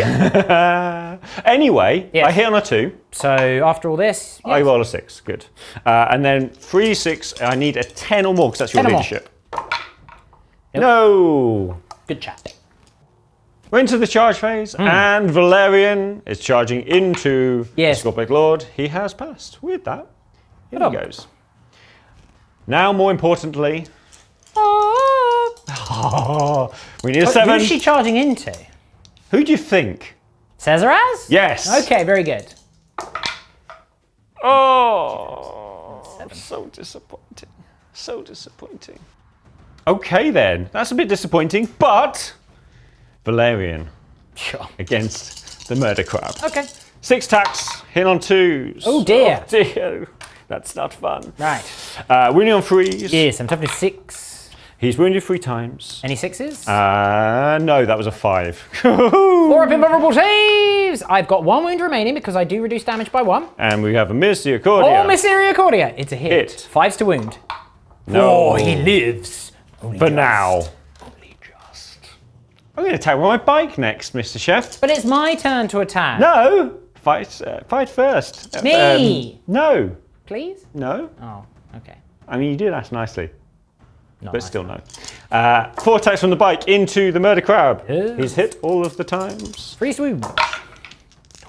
Anyway, Yes. I hit on a 2. So after all this, I roll a 6, good. And then 3, 6, I need a 10 or more because that's your 10 or more. leadership. No. good chat. We're into the charge phase, and Valerian is charging into the Scorpion Lord. He has passed. With that, here he goes. Now, more importantly, we need a 7. Who's she charging into? Who do you think? Cesaraz? Yes. Okay, very good. Oh, so disappointing. So disappointing. Okay then, that's a bit disappointing, but Valerian against the Murder Crab. Okay. 6 attacks, hit on 2s. Oh dear. Oh dear. That's not fun. Right. Wounding on 3s. Yes, I'm toughness 6. He's wounded 3 times. Any 6s? No, that was a 5. 4 up invulnerable saves! I've got 1 wound remaining because I do reduce damage by 1. And we have a Misericordia. Oh, Misericordia! It's a hit. 5s to wound. No. Oh, he lives. For now. Only just. I'm going to attack with my bike next, Mr. Chef. But it's my turn to attack. No! Fight first. Me! No. Please? No. Oh, okay. I mean, you did ask nicely. Not But nice. still no. 4 attacks from the bike into the Murder Crab. Yes. He's hit all of the times. Free swoon.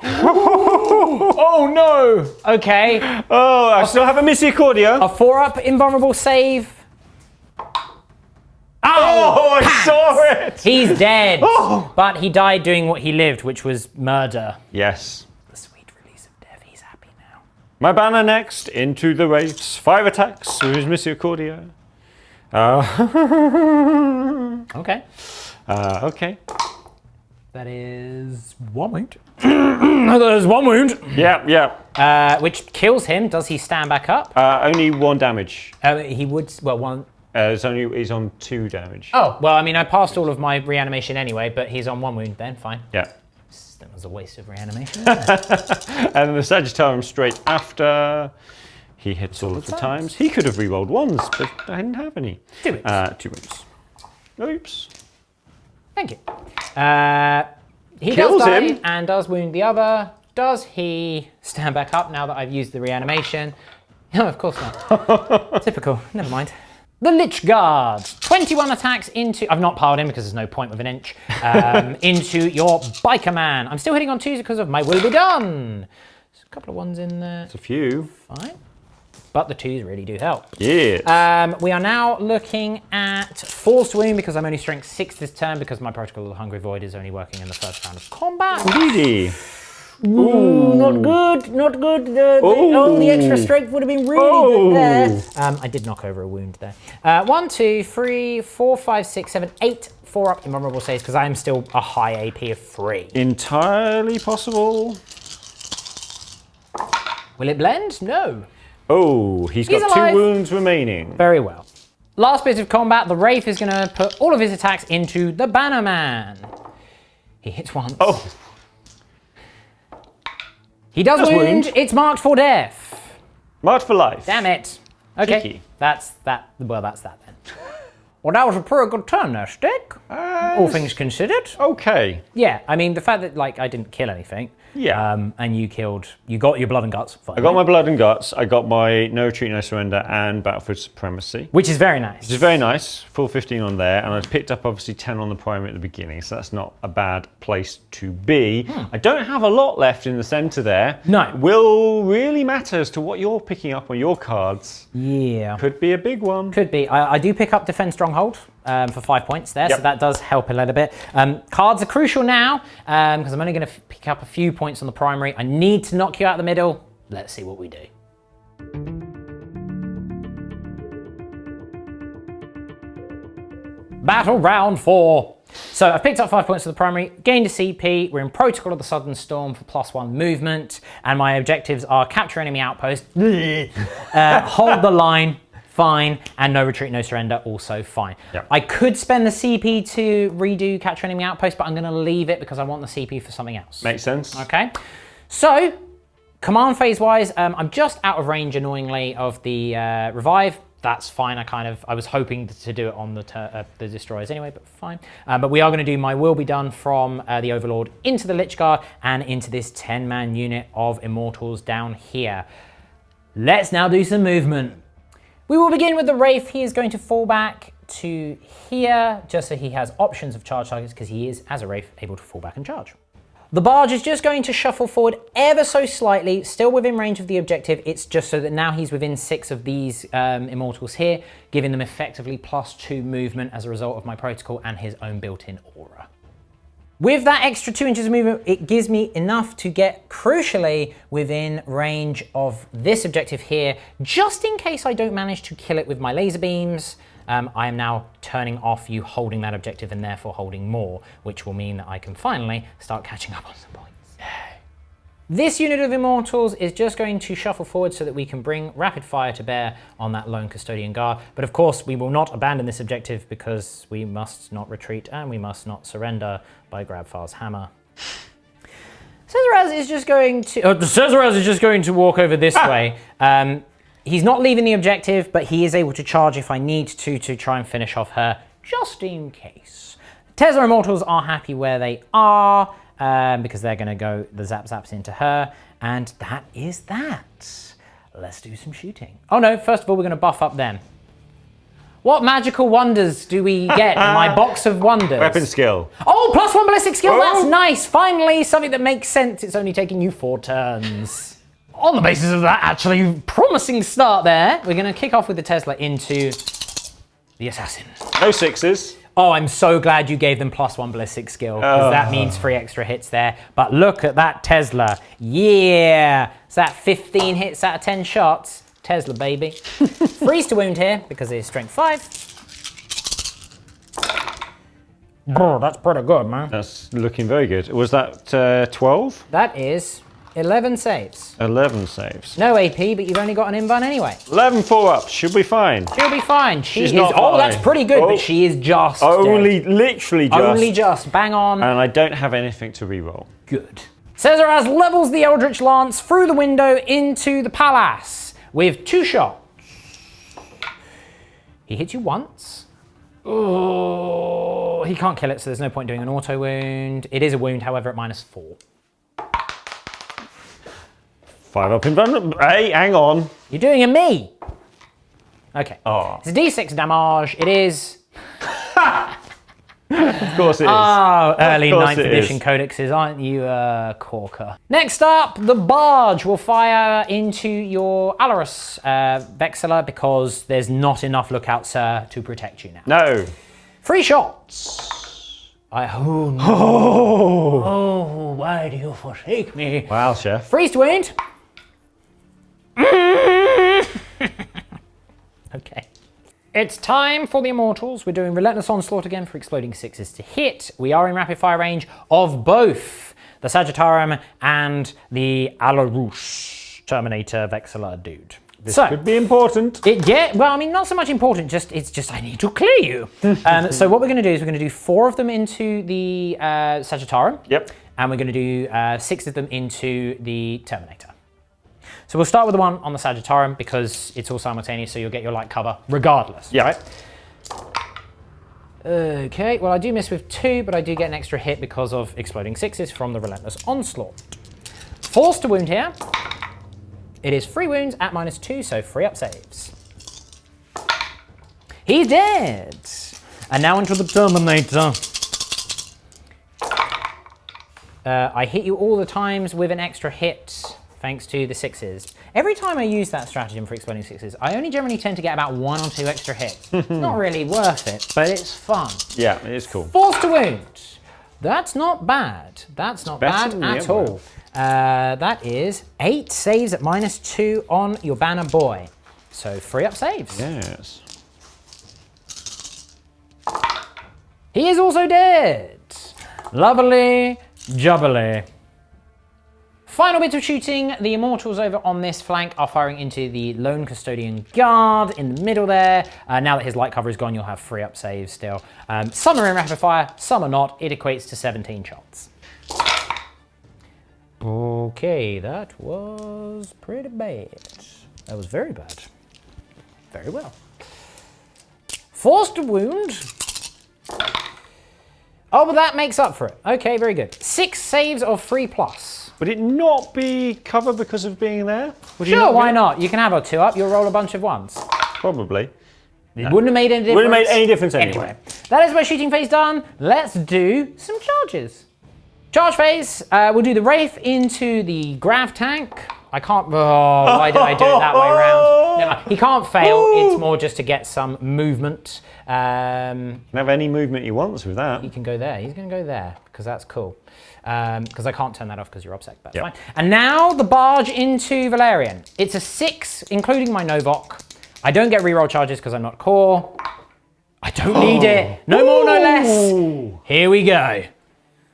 Oh no! Okay. Oh, I still have a Misericordia. A 4 up invulnerable save. Oh, I saw it! He's dead. Oh. But he died doing what he lived, which was murder. Yes. My banner next, into the Wraiths. 5 attacks with his Misericordia. Okay. Okay. That is 1 wound. That is 1 wound. Yeah. Which kills him. Does he stand back up? Only 1 damage. He would, well, 1. He's on 2 damage. Oh, well, I mean, I passed all of my reanimation anyway, but he's on 1 wound then, fine. Yeah. That was a waste of reanimation. And the Sagittarium straight after. He hits all of the times. He could have rerolled 1s, but I didn't have any. 2 wounds. 2 wounds. Oops. Thank you. He Kills does die him. and does wound the other. Does he stand back up now that I've used the reanimation? No, of course not. Typical. Never mind. The Lich Guard. 21 attacks into... I've not piled in because there's no point with an inch. Into your Biker Man. I'm still hitting on 2s because of my will be done. There's a couple of 1s in there. It's a few. Fine. But the 2s really do help. Yes. We are now looking at Forced Wound because I'm only strength 6 this turn because my Protocol of the Hungry Void is only working in the first round of combat. Greedy. Ooh, not good, not good. The extra strength would have been really good there. I did knock over a wound there. 1, 2, 3, 4, 5, 6, 7, 8. 4 up invulnerable saves because I am still a high AP of 3. Entirely possible. Will it blend? No. Oh, he's got alive. 2 wounds remaining. Very well. Last bit of combat, the Wraith is going to put all of his attacks into the Banner Man. He hits once. Oh. He does wound. It's marked for death. Marked for life. Damn it. Okay. Cheeky. That's that. Well, that's that then. Well, that was a pretty good turn there, Stig. All things considered. Okay. Yeah, I mean, the fact that, like, I didn't kill anything. Yeah. And you got your blood and guts. Finally. I got my blood and guts. I got my no retreat, no surrender, and battlefield supremacy. Which is very nice. Which is very nice. Full 15 on there, and I picked up obviously 10 on the primary at the beginning, so that's not a bad place to be. I don't have a lot left in the centre there. No. Will really matter as to what you're picking up on your cards. Yeah. Could be a big one. Could be. I do pick up Defend Stronghold for 5 points there, so that does help a little bit. Cards are crucial now, because I'm only going to pick up a few points on the primary. I need to knock you out the middle. Let's see what we do. Battle round 4. So I've picked up 5 points for the primary, gained a CP, we're in Protocol of the Southern Storm for +1 movement, and my objectives are capture enemy outpost, hold the line, fine, and no retreat, no surrender, also fine. Yep. I could spend the CP to redo capture enemy outpost, but I'm going to leave it because I want the CP for something else. Makes sense. Okay, so command phase wise, I'm just out of range annoyingly of the revive. That's fine. I was hoping to do it on the destroyers anyway, but fine. But we are going to do my will be done from the Overlord into the Lich Guard and into this 10-man unit of Immortals down here. Let's now do some movement. We will begin with the Wraith. He is going to fall back to here, just so he has options of charge targets, because he is, as a Wraith, able to fall back and charge. The Barge is just going to shuffle forward ever so slightly, still within range of the objective. It's just so that now he's within 6 of these Immortals here, giving them effectively +2 movement as a result of my protocol and his own built-in aura. With that extra 2 inches of movement, it gives me enough to get, crucially, within range of this objective here, just in case I don't manage to kill it with my laser beams. I am now turning off you holding that objective and therefore holding more, which will mean that I can finally start catching up on some points. Yay. This unit of Immortals is just going to shuffle forward so that we can bring rapid fire to bear on that lone Custodian Guard. But of course, we will not abandon this objective because we must not retreat and we must not surrender by Grabfar's hammer. Cesaraz is just going to walk over this way. He's not leaving the objective, but he is able to charge if I need to try and finish off her, just in case. Tesla Immortals are happy where they are, because they're going to go the zaps into her, and that is that. Let's do some shooting. Oh no, first of all, we're going to buff up them. What magical wonders do we get in my box of wonders? Weapon skill. Oh, +1 ballistic skill, Oh. That's nice. Finally, something that makes sense. It's only taking you 4 turns. On the basis of that actually promising start there, we're going to kick off with the Tesla into the Assassin. No 6s. Oh, I'm so glad you gave them +1 ballistic skill, because that means 3 extra hits there. But look at that Tesla. Yeah! Is that 15 hits out of 10 shots? Tesla, baby. Freeze to wound here, because it is strength 5. Bro, that's pretty good, man. That's looking very good. Was that 12? That is 11 saves. 11 saves. No AP, but you've only got an invuln anyway. 11 4-ups. Should be fine. She'll be fine. She's not Oh, fine. that's pretty good, but she is just Only, dead. literally just. Only just. Bang on. And I don't have anything to reroll. Good. Caesaras levels the Eldritch Lance through the window into the palace with 2 shots. He hits you once. Oh, he can't kill it, so there's no point doing an auto wound. It is a wound, however, at -4. 5 up in front. Hey, hang on. You're doing a me. Okay. Oh. It's a D6 damage. It is. Of course it is. Oh, early course 9th it edition is. codexes, aren't you, corker? Next up, the barge will fire into your Alarus Vexilla because there's not enough lookout, sir, to protect you now. No. 3 shots. Oh, no. Oh, why do you forsake me? Wow, Chef. Freeze to wound. Okay. It's time for the Immortals. We're doing Relentless Onslaught again for exploding 6s to hit. We are in rapid fire range of both the Sagittarium and the Alarus Terminator Vexilla dude. This could be important. Well, I mean, not so much important, it's just I need to clear you. So what we're going to do is we're going to do 4 of them into the Sagittarium. Yep. And we're going to do 6 of them into the Terminator. So we'll start with the one on the Sagittarium because it's all simultaneous, so you'll get your light cover regardless. Yeah. Right? Okay, well I do miss with 2, but I do get an extra hit because of exploding 6s from the Relentless Onslaught. Force to wound here. It is 3 wounds at -2, so 3 up saves. He's dead. And now into the Terminator. I hit you all the times with an extra hit, thanks to the 6s. Every time I use that stratagem for exploding 6s, I only generally tend to get about 1 or 2 extra hits. It's not really worth it, but it's fun. Yeah, it is cool. Force to wound. That's not bad. That's not bad than the at other all. That is 8 saves at -2 on your banner boy. So 3 up saves. Yes. He is also dead. Lovely jubbly. Final bit of shooting. The Immortals over on this flank are firing into the Lone Custodian Guard in the middle there. Now that his light cover is gone, you'll have 3 up saves still. Some are in rapid fire, some are not. It equates to 17 shots. Okay, that was pretty bad. That was very bad. Very well. Force to wound. Oh, but that makes up for it. Okay, very good. 6 saves of 3+. Would it not be cover because of being there? Sure, why not? You can have a 2 up, you'll roll a bunch of 1s. Probably. It wouldn't have made any difference. Wouldn't have made any difference anyway. That is my shooting phase done. Let's do some charges. Charge phase, we'll do the Wraith into the Grav tank. I can't, why did I do it that way around? No, he can't fail, it's more just to get some movement. Can have any movement he wants with that. He can go there, he's gonna go there, because that's cool. Because I can't turn that off because you're upset, that's fine. And now the barge into Valerian. It's a 6, including my Novok. I don't get reroll charges because I'm not core. I don't need it, no more, no less. Here we go.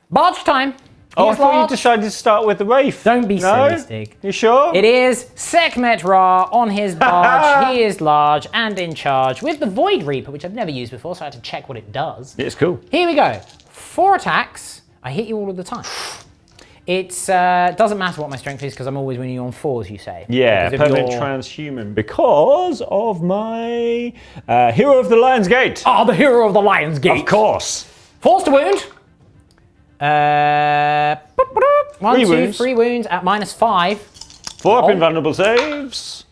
Barge time. Oh, I thought you decided to start with the Wraith. Don't be silly, Stig. You sure? It is Sekhmet Ra on his barge. He is large and in charge with the Void Reaper, which I've never used before, so I had to check what it does. It's cool. Here we go. 4 attacks. I hit you all of the time. It doesn't matter what my strength is because I'm always winning you on 4s, you say. Yeah, permanent transhuman because of my Hero of the Lion's Gate. Oh, the Hero of the Lion's Gate. Of course. Force to wound. 1, 2, 3 wounds at -5. 4 up invulnerable saves.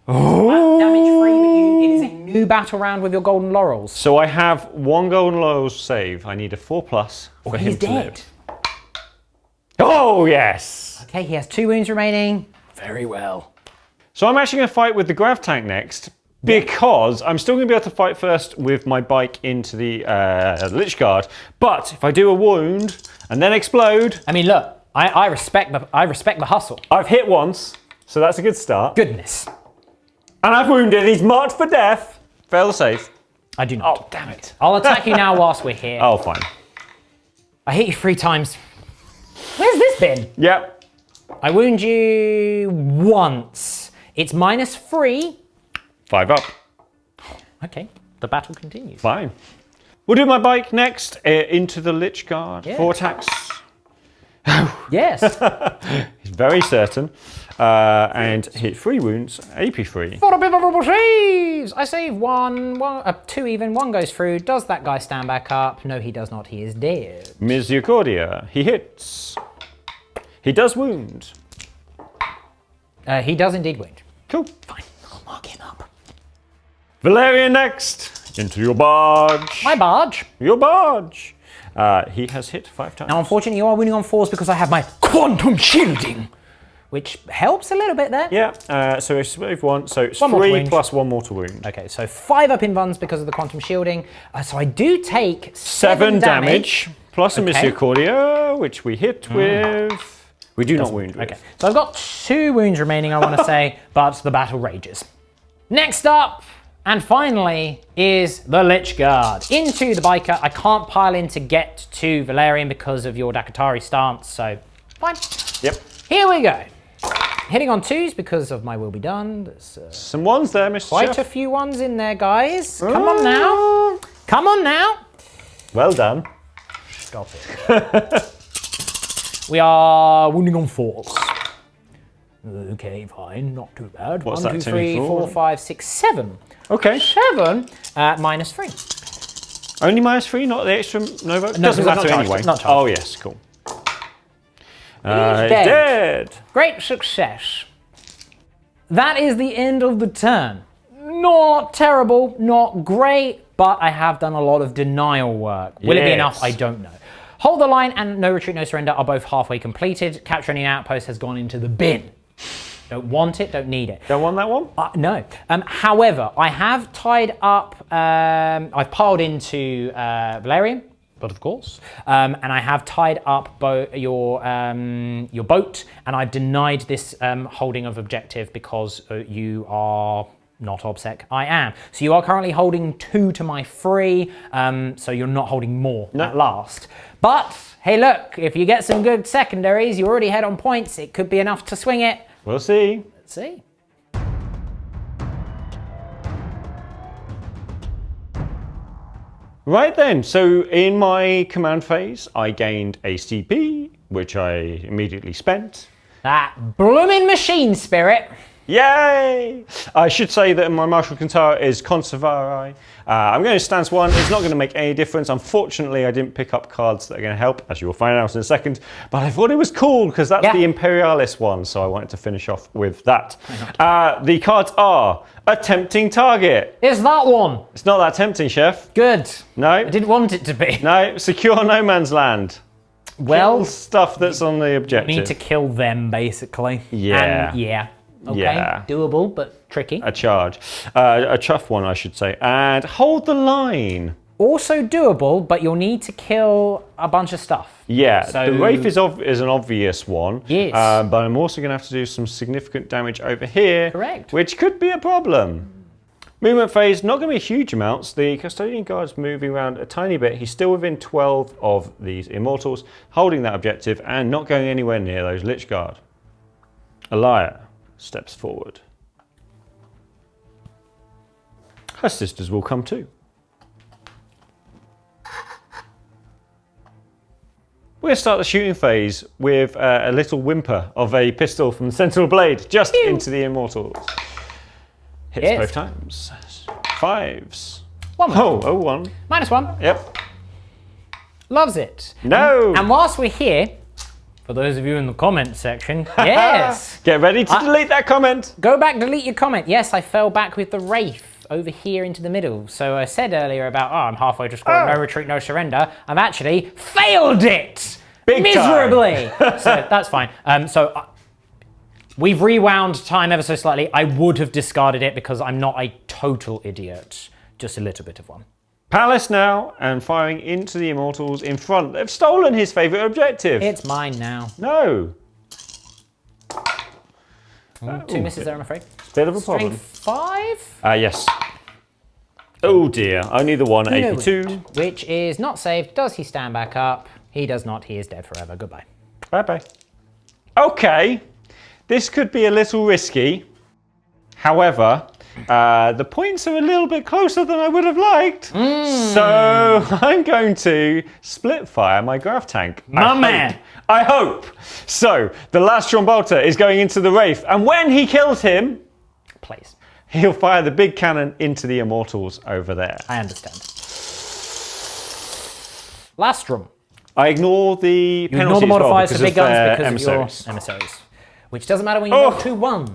Damage free, but it is a new battle round with your golden laurels. So I have 1 golden laurels save. I need a 4+ for him to live. Oh, yes. Okay, he has 2 wounds remaining. Very well. So I'm actually going to fight with the Grav tank next because I'm still going to be able to fight first with my bike into the Lich Guard. But if I do a wound and then explode... I mean, look, I respect the hustle. I've hit once, so that's a good start. Goodness. And I've wounded. He's marked for death. Fail the save. I do not. Oh, damn it. I'll attack you now whilst we're here. Oh, fine. I hit you 3 times. Where's this been? Yep. I wound you once. It's -3. 5 up. Okay, the battle continues. Fine. We'll do my bike next into the Lich Guard. Yeah. 4 attacks. Yes. He's very certain. And hit 3 wounds, AP 3. For a bit of a saves! I save 2 even, 1 goes through. Does that guy stand back up? No, he does not. He is dead. Misericordia. He hits. He does wound. He does indeed wound. Cool. Fine, I'll mark him up. Valerian next. Into your barge. My barge. Your barge. He has hit 5 times. Now, unfortunately, you are wounding on 4s because I have my quantum shielding, which helps a little bit there. Yeah, so it's 1, so it's 1 more to 3 wound. plus 1 more to wound. Okay, so 5 up in runs because of the quantum shielding. So I do take 7 damage plus a Okay. Misericordia, which we hit with. We do not wound with. Okay, so I've got 2 wounds remaining, I want to say, but the battle rages. Next up, and finally, is the Lich Guard. Into the biker. I can't pile in to get to Valerian because of your Dakatari stance, so fine. Yep. Here we go. Hitting on 2s because of my will be done. There's Some 1s there, Mr. quite Chef. a few 1s in there, guys. Come on now. Come on now. Well done. Stop it. We are wounding on 4s. Okay, fine, not too bad. What's 1, that, 2, 2, 3, 4, 5, 6, 7. Okay. 7, -3. Only -3, not the extra Nova? No, Doesn't because matter it's not anyway. charged, not charged. Oh, yes, cool. He's dead. Great success. That is the end of the turn. Not terrible, not great, but I have done a lot of denial work. Will it be enough? I don't know. Hold the line and no retreat, no surrender are both halfway completed. Capture any outpost has gone into the bin. Don't want it, don't need it. Don't want that one? No. However, I have tied up, I've piled into Valerian, but of course, and I have tied up your boat, and I've denied this holding of objective because you are not OBSEC. I am. So you are currently holding 2 to my 3, so you're not holding more at last. But, hey look, if you get some good secondaries, you already head on points, it could be enough to swing it. We'll see. Let's see. Right then, so in my command phase, I gained a CP, which I immediately spent. That blooming machine spirit. Yay! I should say that my Martial Kantara is Conservari. I'm going to stance 1. It's not going to make any difference. Unfortunately, I didn't pick up cards that are going to help, as you will find out in a second. But I thought it was cool because that's the Imperialis one, so I wanted to finish off with that. The cards are a tempting target. It's that one. It's not that tempting, Chef. Good. No. I didn't want it to be. No. Secure no man's land. Well, Kill stuff that's on the objective. need to kill them, basically. Yeah. And yeah. Okay. Yeah. Doable, but tricky. A charge. A chuff one, I should say. And hold the line. Also doable, but you'll need to kill a bunch of stuff. Yeah, So- the Wraith is an obvious one. Yes. But I'm also going to have to do some significant damage over here. Correct. Which could be a problem. Movement phase, not going to be huge amounts. The Custodian Guard's moving around a tiny bit. He's still within 12 of these Immortals, holding that objective and not going anywhere near those Lich Guard. Elia steps forward. Her sisters will come too. We're going to start the shooting phase with a little whimper of a pistol from the Sentinel Blade just into the Immortals. Hits both times. 5s. 1 more. Oh, 1. -1. Yep. Loves it. No! And whilst we're here, for those of you in the comment section, yes. Get ready to delete that comment. Go back, delete your comment. Yes, I fell back with the Wraith over here into the middle. So I said earlier about, I'm halfway to scoring, no retreat, no surrender. I've actually failed it Big miserably. So that's fine. We've rewound time ever so slightly. I would have discarded it because I'm not a total idiot. Just a little bit of one. Palace now, and firing into the Immortals in front. They've stolen his favourite objective. It's mine now. No. Two misses there, I'm afraid. Bit of a problem. Strength 5? Yes. Oh dear, only the one, 82. Which is not saved. Does he stand back up? He does not. He is dead forever. Goodbye. Bye-bye. Okay, this could be a little risky. However, the points are a little bit closer than I would have liked. So I'm going to split fire my Grav tank. My man. I hope. So the last Trombolter is going into the Wraith, and when he kills him, Please. he'll fire the big cannon into the Immortals over there. I understand. Lastrum. I ignore the penalties Ignore the modifiers for big guns because emissaries. of your emissaries. Which doesn't matter when you roll 2-1.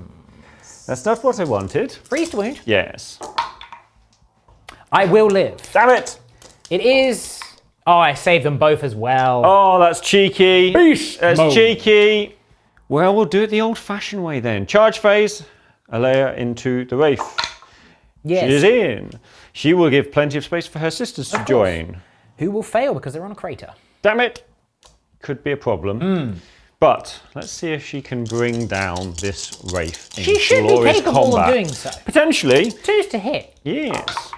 That's not what I wanted. Freeze to wound. Yes. I will live. Damn it! It is... Oh, I saved them both as well. Oh, that's cheeky. Beast That's mode. cheeky. Well, we'll do it the old-fashioned way then. Charge phase, a layer into the Wraith. Yes. She is in. She will give plenty of space for her sisters to join. Who will fail because they're on a crater? Damn it! Could be a problem. But let's see if she can bring down this Wraith in She should be glorious capable combat. of doing so. Potentially. 2's to hit. Yes.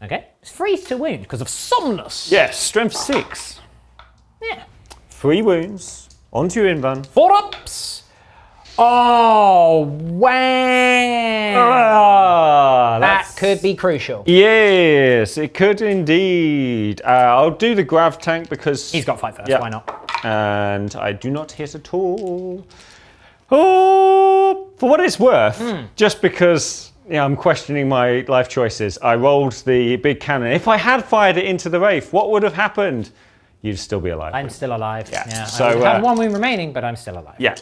Okay. It's freeze to wound because of somnus. Yes, strength 6. Yeah. 3 wounds. Onto your Invan. 4 ups. Oh, wow. That That's... could be crucial. Yes, it could indeed. I'll do the Grav tank because... He's got 5 first, Yep. why not? And I do not hit at all. Oh, for what it's worth, just because I'm questioning my life choices, I rolled the big cannon. If I had fired it into the Wraith, what would have happened? You'd still be alive. I'm still alive. Yeah. So I have 1 wound remaining, but I'm still alive. Yeah.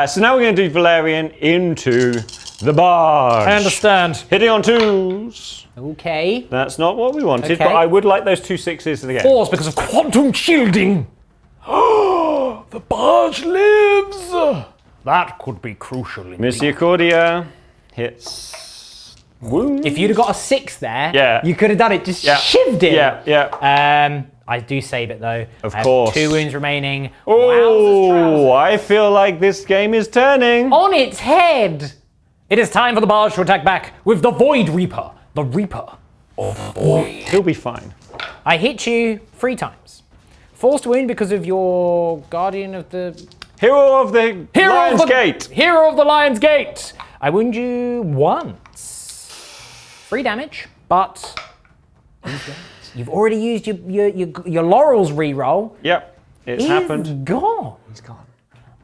So now we're going to do Valerian into the barge. I understand. Hitting on 2s. Okay. That's not what we wanted, Okay. but I would like those 2 6s again. 4s because of quantum shielding. The barge lives. That could be crucial. Misericordia hits wound. If you'd have got a 6 there, Yeah. you could have done it. Just Yeah. shivved it. Yeah. I do save it though. Of I have course. 2 wounds remaining. Oh, I feel like this game is turning. On its head. It is time for the barge to attack back with the Void Reaper. The Reaper of Void. He'll be fine. I hit you 3 times. Forced wound because of your Guardian of the... Hero of the Lion's Gate. Hero of the Lion's Gate. I wound you once. 3 damage, but... You've already used your Laurel's reroll. Yep, it's happened. Gone. He's gone.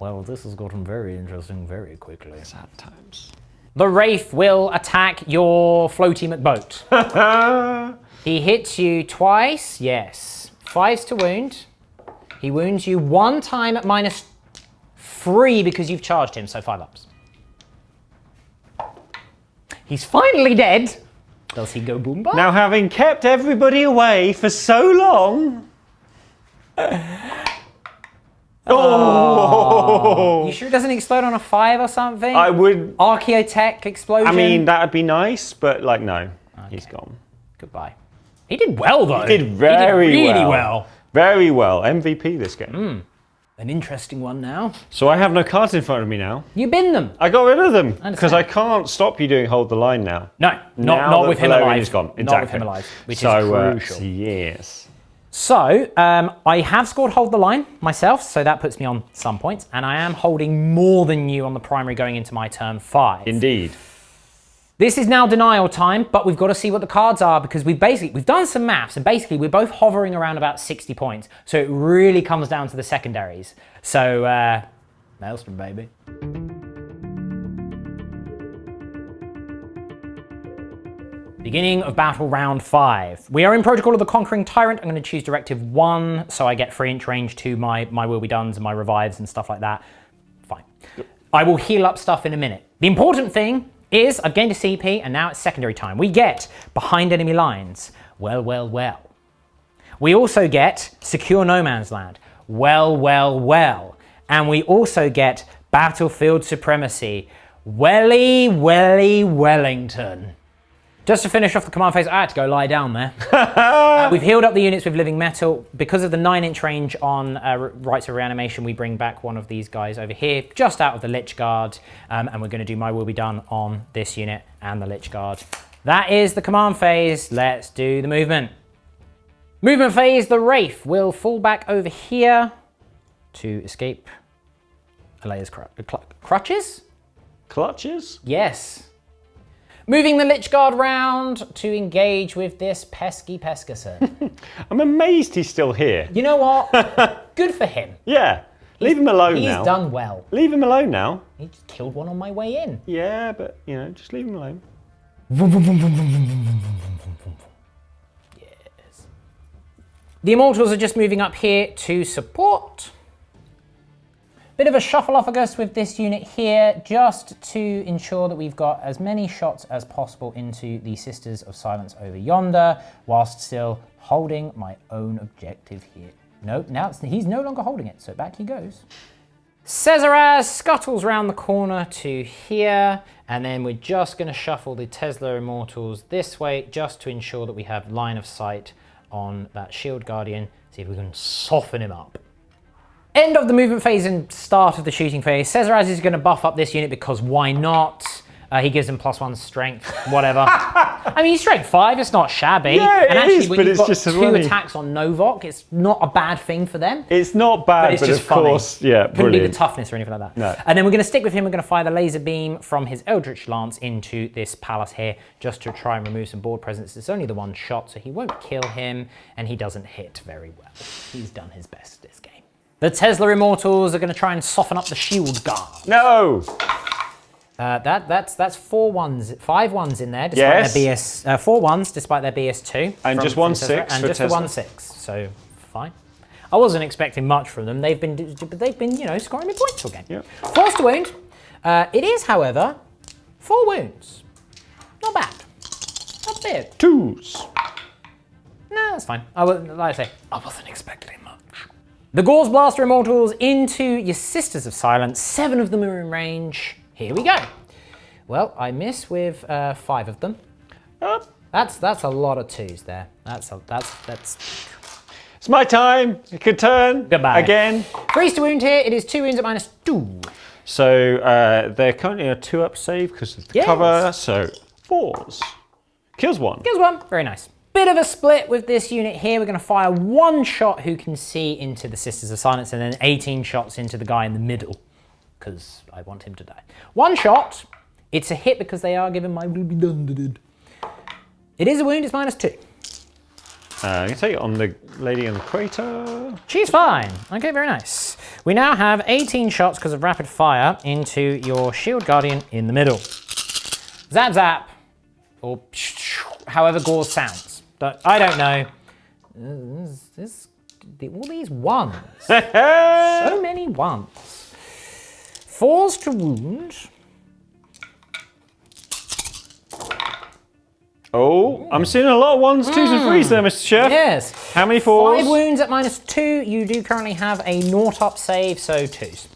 Well, this has gotten very interesting very quickly. Sad times. The Wraith will attack your floaty McBoat. He hits you twice, yes. 5's to wound. He wounds you 1 time at -3 because you've charged him, so 5 ups. He's finally dead. Does he go boom? Now, having kept everybody away for so long. Oh! You sure it doesn't explode on a 5 or something? I would. Archaeotech explosion? I mean, that would be nice, but like, no. Okay. He's gone. Goodbye. He did well, though. He did very really well. Very well. MVP this game. An interesting one now. So I have no cards in front of me now. You bin them. I got rid of them Understand. because I can't stop you doing hold the line now. No, not with him Valerian alive. is gone. Exactly. Not with him alive, which is crucial. Yes. So, I have scored hold the line myself, so that puts me on some points, and I am holding more than you on the primary going into my turn 5. Indeed. This is now denial time, but we've got to see what the cards are because we've done some maths, and basically we're both hovering around about 60 points. So it really comes down to the secondaries. So, Maelstrom, baby. Beginning of battle round 5. We are in Protocol of the Conquering Tyrant. I'm going to choose Directive 1, so I get 3-inch range to my will be dones and my revives and stuff like that. Fine. I will heal up stuff in a minute. The important thing is I've gained a CP and now it's secondary time. We get behind enemy lines. Well, well, well. We also get secure no man's land. Well, well, well. And we also get Battlefield supremacy. Welly, Wellington. Just to finish off the command phase, I had to go lie down there. We've healed up the units with living metal. Because of the 9-inch range on Rites of Reanimation, we bring back one of these guys over here, just out of the Lich Guard. And we're going to do My Will Be Done on this unit and the Lich Guard. That is the command phase. Let's do the movement. Movement phase, the Wraith will fall back over here to escape Alea's crutches? Clutches? Yes. Moving the Lich Guard round to engage with this pesky Peskerson. I'm amazed he's still here. You know what? Good for him. Yeah. Leave him alone now. He's done well. Leave him alone now. He just killed one on my way in. Yeah, but, you know, just leave him alone. Yes. The Immortals are just moving up here to support. Bit of a shuffleophagus with this unit here, just to ensure that we've got as many shots as possible into the Sisters of Silence over yonder, whilst still holding my own objective here. Nope, now he's no longer holding it, so back he goes. Cesaraz scuttles round the corner to here, and then we're just going to shuffle the Tesla Immortals this way, just to ensure that we have line of sight on that Shield Guardian, see if we can soften him up. End of the movement phase and start of the shooting phase. Cesaraz is going to buff up this unit because why not? He gives him +1 strength, whatever. I mean, he's strength 5, it's not shabby. Yeah, and actually, when you've got just 2 attacks on Novok, it's not a bad thing for them. It's not bad, but, it's just funny. Course, yeah, Couldn't brilliant. be the toughness or anything like that. No. And then we're going to stick with him. We're going to fire the laser beam from his Eldritch Lance into this palace here, just to try and remove some board presence. It's only the one shot, so he won't kill him, and he doesn't hit very well. He's done his best this game. The Tesla Immortals are going to try and soften up the Shield Guard. No! That's 5 1s in there, despite their BS. 4 1s, despite their BS2. And just 1 6 and for just Tesla. 1 6. So fine. I wasn't expecting much from them. They've been, you know, scoring me points all game. Yep. Force to wound. It is, however, 4 wounds. Not bad. Not bad. 2s. No, that's fine. Like I say, I wasn't expecting much. The Gauze Blaster Immortals into your Sisters of Silence. 7 of them are in range. Here we go. Well, I miss with 5 of them. That's a lot of 2s there. That's. It's my time. It could turn. Goodbye. Again. Freeze to wound here. It is 2 wounds at -2. So they're currently a 2-up save because of the cover. So 4s. Kills 1. Kills 1. Very nice. Bit of a split with this unit here. We're going to fire 1 shot who can see into the Sisters of Silence, and then 18 shots into the guy in the middle, because I want him to die. 1 shot. It's a hit because they are given my will be done. It is a wound. It's -2. You take it on the lady in the crater. She's fine. Okay, very nice. We now have 18 shots because of rapid fire into your Shield Guardian in the middle. Zap zap, or however Gauze sounds. I don't know. All these 1s. So many 1s. 4s to wound. Oh, I'm seeing a lot of 1s, 2s, and 3s there, Mr. Chef. Yes. How many 4s? 5 wounds at -2. You do currently have a 0-up save, so 2s.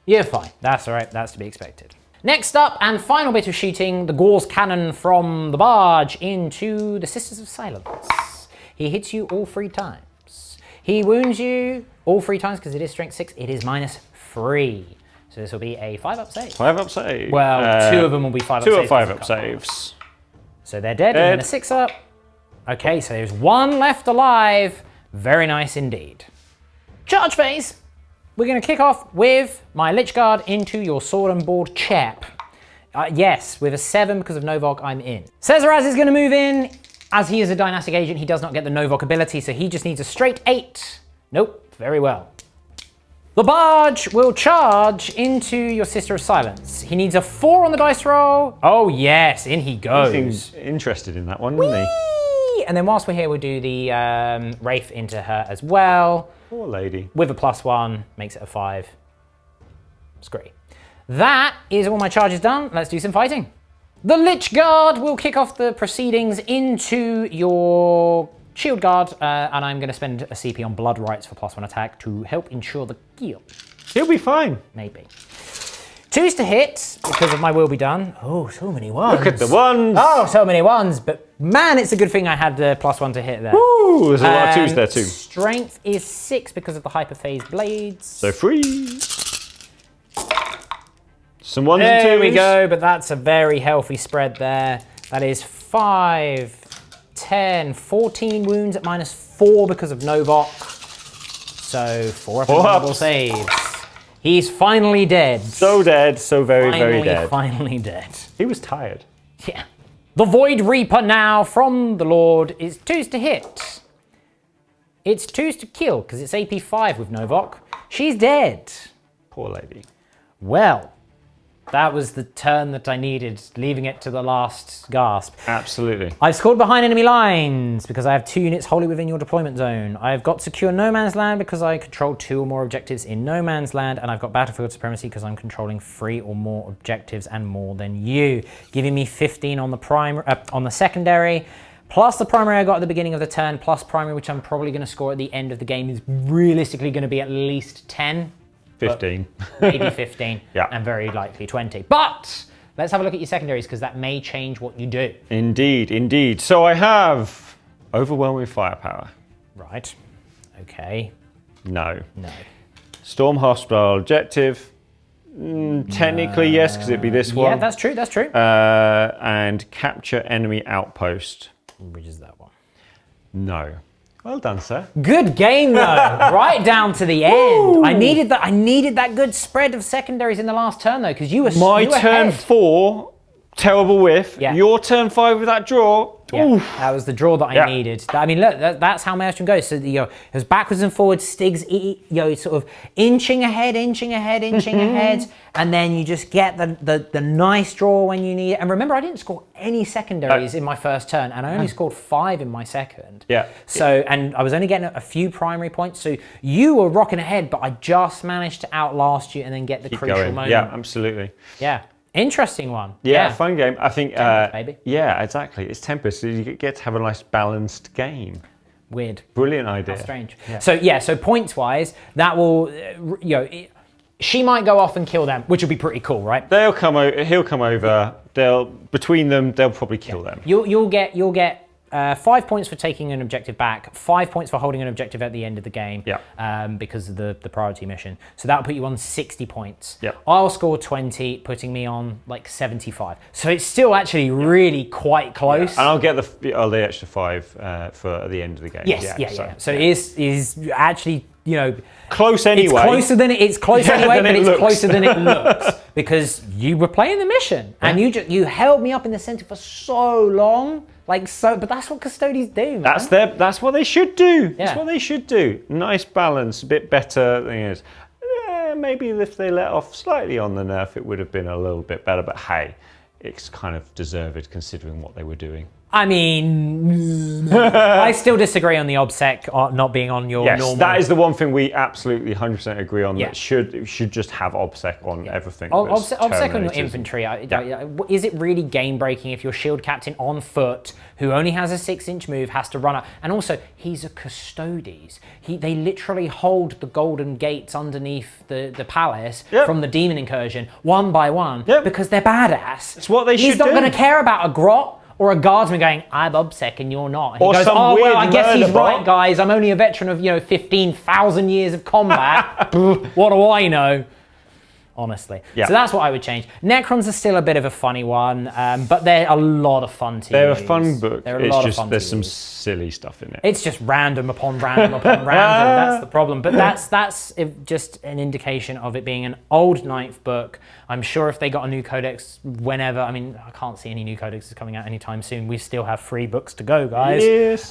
You're fine. That's all right. That's to be expected. Next up, and final bit of shooting, the Gauze Cannon from the barge into the Sisters of Silence. He hits you all 3 times. He wounds you all 3 times because it is strength 6. It is -3. So this will be a 5-up save. 5-up save. Well, 2 of them will be 5-up saves. 2 or 5-up saves. So they're dead, and then a 6-up. Okay, so there's 1 left alive. Very nice indeed. Charge phase. We're going to kick off with my Lich Guard into your Sword and Board Chep. Yes, with a 7 because of Novok, I'm in. Cesaraz is going to move in. As he is a dynastic agent, he does not get the Novok ability, so he just needs a straight 8. Nope, very well. The barge will charge into your Sister of Silence. He needs a 4 on the dice roll. Oh yes, in he goes. He seems interested in that one, doesn't he? And then whilst we're here, we'll do the Wraith into her as well. Poor lady. With a +1, makes it a 5. It's great. That is all my charges done. Let's do some fighting. The Lich Guard will kick off the proceedings into your Shield Guard, and I'm going to spend a CP on Blood Rites for +1 attack to help ensure the kill. He'll be fine. Maybe. 2s to hit, because of my will be done. Oh, so many ones. Look at the ones. Oh, so many ones. But man, it's a good thing I had the +1 to hit there. Ooh, there's a lot of 2s there too. Strength is 6 because of the hyperphase blades. So 3. Some 1s and 2s. There we go, but that's a very healthy spread there. That is 5, 10, 14 wounds at -4 because of Novok. So 4 up saves. He's finally dead. So dead, so very dead. Finally dead. He was tired. Yeah. The Void Reaper now from the Lord is 2s to hit. It's 2s to kill because it's AP 5 with Novok. She's dead. Poor lady. Well, that was the turn that I needed, leaving it to the last gasp. Absolutely. I've scored behind enemy lines because I have 2 units wholly within your deployment zone. I've got secure no man's land because I control 2 or more objectives in no man's land, and I've got battlefield supremacy because I'm controlling 3 or more objectives and more than you, giving me 15 on the on the secondary. Plus the primary I got at the beginning of the turn, plus primary, which I'm probably going to score at the end of the game, is realistically going to be at least 10. 15. Maybe 15, Yeah. and very likely 20. But let's have a look at your secondaries because that may change what you do. Indeed, indeed. So I have overwhelming firepower. Right. Okay. No. No. Storm hostile objective. Technically, yes, because it'd be this one. Yeah, that's true. That's true. And capture enemy outpost. Which is that one? No. Well done, sir. Good game though, right down to the end. I needed that. I needed that good spread of secondaries in the last turn though, because you were My you were turn ahead. 4, terrible whiff. Yeah. Your turn 5 with that draw. Yeah, Oof. that was the draw that I needed. I mean, look, that's how Maelstrom goes. So it was backwards and forwards. Stig's sort of inching ahead, and then you just get the nice draw when you need it. And remember, I didn't score any secondaries in my first turn, and I only scored 5 in my second. Yeah. So, and I was only getting a few primary points. So you were rocking ahead, but I just managed to outlast you and then get the crucial moment. Yeah, absolutely. Yeah. Interesting one. Yeah, fun game. I think. Tempest, baby. Yeah, exactly. It's Tempest, so you get to have a nice balanced game. Weird. Brilliant idea. How strange. Yeah. So points wise, that will, she might go off and kill them, which will be pretty cool, right? They'll come over. He'll come over. Between them, they'll probably kill them. You'll get 5 points for taking an objective back, 5 points for holding an objective at the end of the game. Yeah. Because of the priority mission. So that'll put you on 60 points. Yeah. I'll score 20, putting me on like 75. So it's still actually really quite close. Yeah. And I'll get the extra 5 for the end of the game. Yes. So it is actually, close anyway. It's close anyway, but it's looks. closer than it looks because you were playing the mission and you held me up in the center for so long, but that's what Custodes do, man. That's what they should do. Yeah. That's what they should do. Nice balance, a bit better. Maybe if they let off slightly on the nerf, it would have been a little bit better. But hey, it's kind of deserved considering what they were doing. I mean, I still disagree on the OBSEC not being on your normal. Yes, that is the one thing we absolutely 100% agree on. Yeah. That should just have OBSEC on everything. OBSEC on your infantry. Is it really game breaking if your shield captain on foot, who only has a 6-inch move, has to run up? And also, he's a Custodes. They literally hold the golden gates underneath the palace from the demon incursion one by one because they're badass. It's what they should do. He's not going to care about a grot or a guardsman going, I'm OBSEC and you're not. And he or goes, some oh, weird well, I guess he's bot. right, guys. I'm only a veteran of, 15,000 years of combat. What do I know? Honestly. Yeah. So that's what I would change. Necrons are still a bit of a funny one, but they're a lot of fun to use. They're a fun book. They're a lot of fun there's to some use. silly stuff in it. It's just random upon random upon random. That's the problem. But that's just an indication of it being an old 9th book. I'm sure if they got a new codex whenever, I mean, I can't see any new codexes coming out anytime soon. We still have 3 books to go, guys. Yes.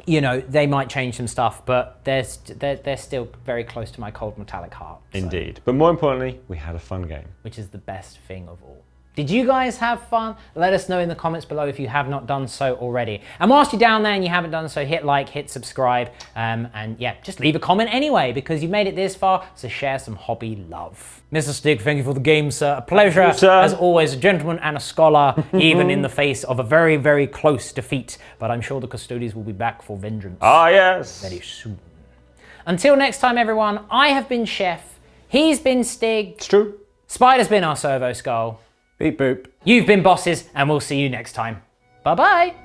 They might change some stuff, but they're still very close to my cold metallic heart. Indeed. But more importantly, we had a fun game. Which is the best thing of all. Did you guys have fun? Let us know in the comments below if you have not done so already. And whilst you're down there and you haven't done so, hit like, hit subscribe, and just leave a comment anyway, because you've made it this far, so share some hobby love. Mr. Stig, thank you for the game, sir. A pleasure, as always, a gentleman and a scholar, even in the face of a very, very close defeat. But I'm sure the Custodes will be back for vengeance. Ah, yes. Very soon. Until next time, everyone, I have been Chef, He's been Stig. It's true. Spider's been our Servo Skull. Beep boop. You've been Bosses, and we'll see you next time. Bye-bye.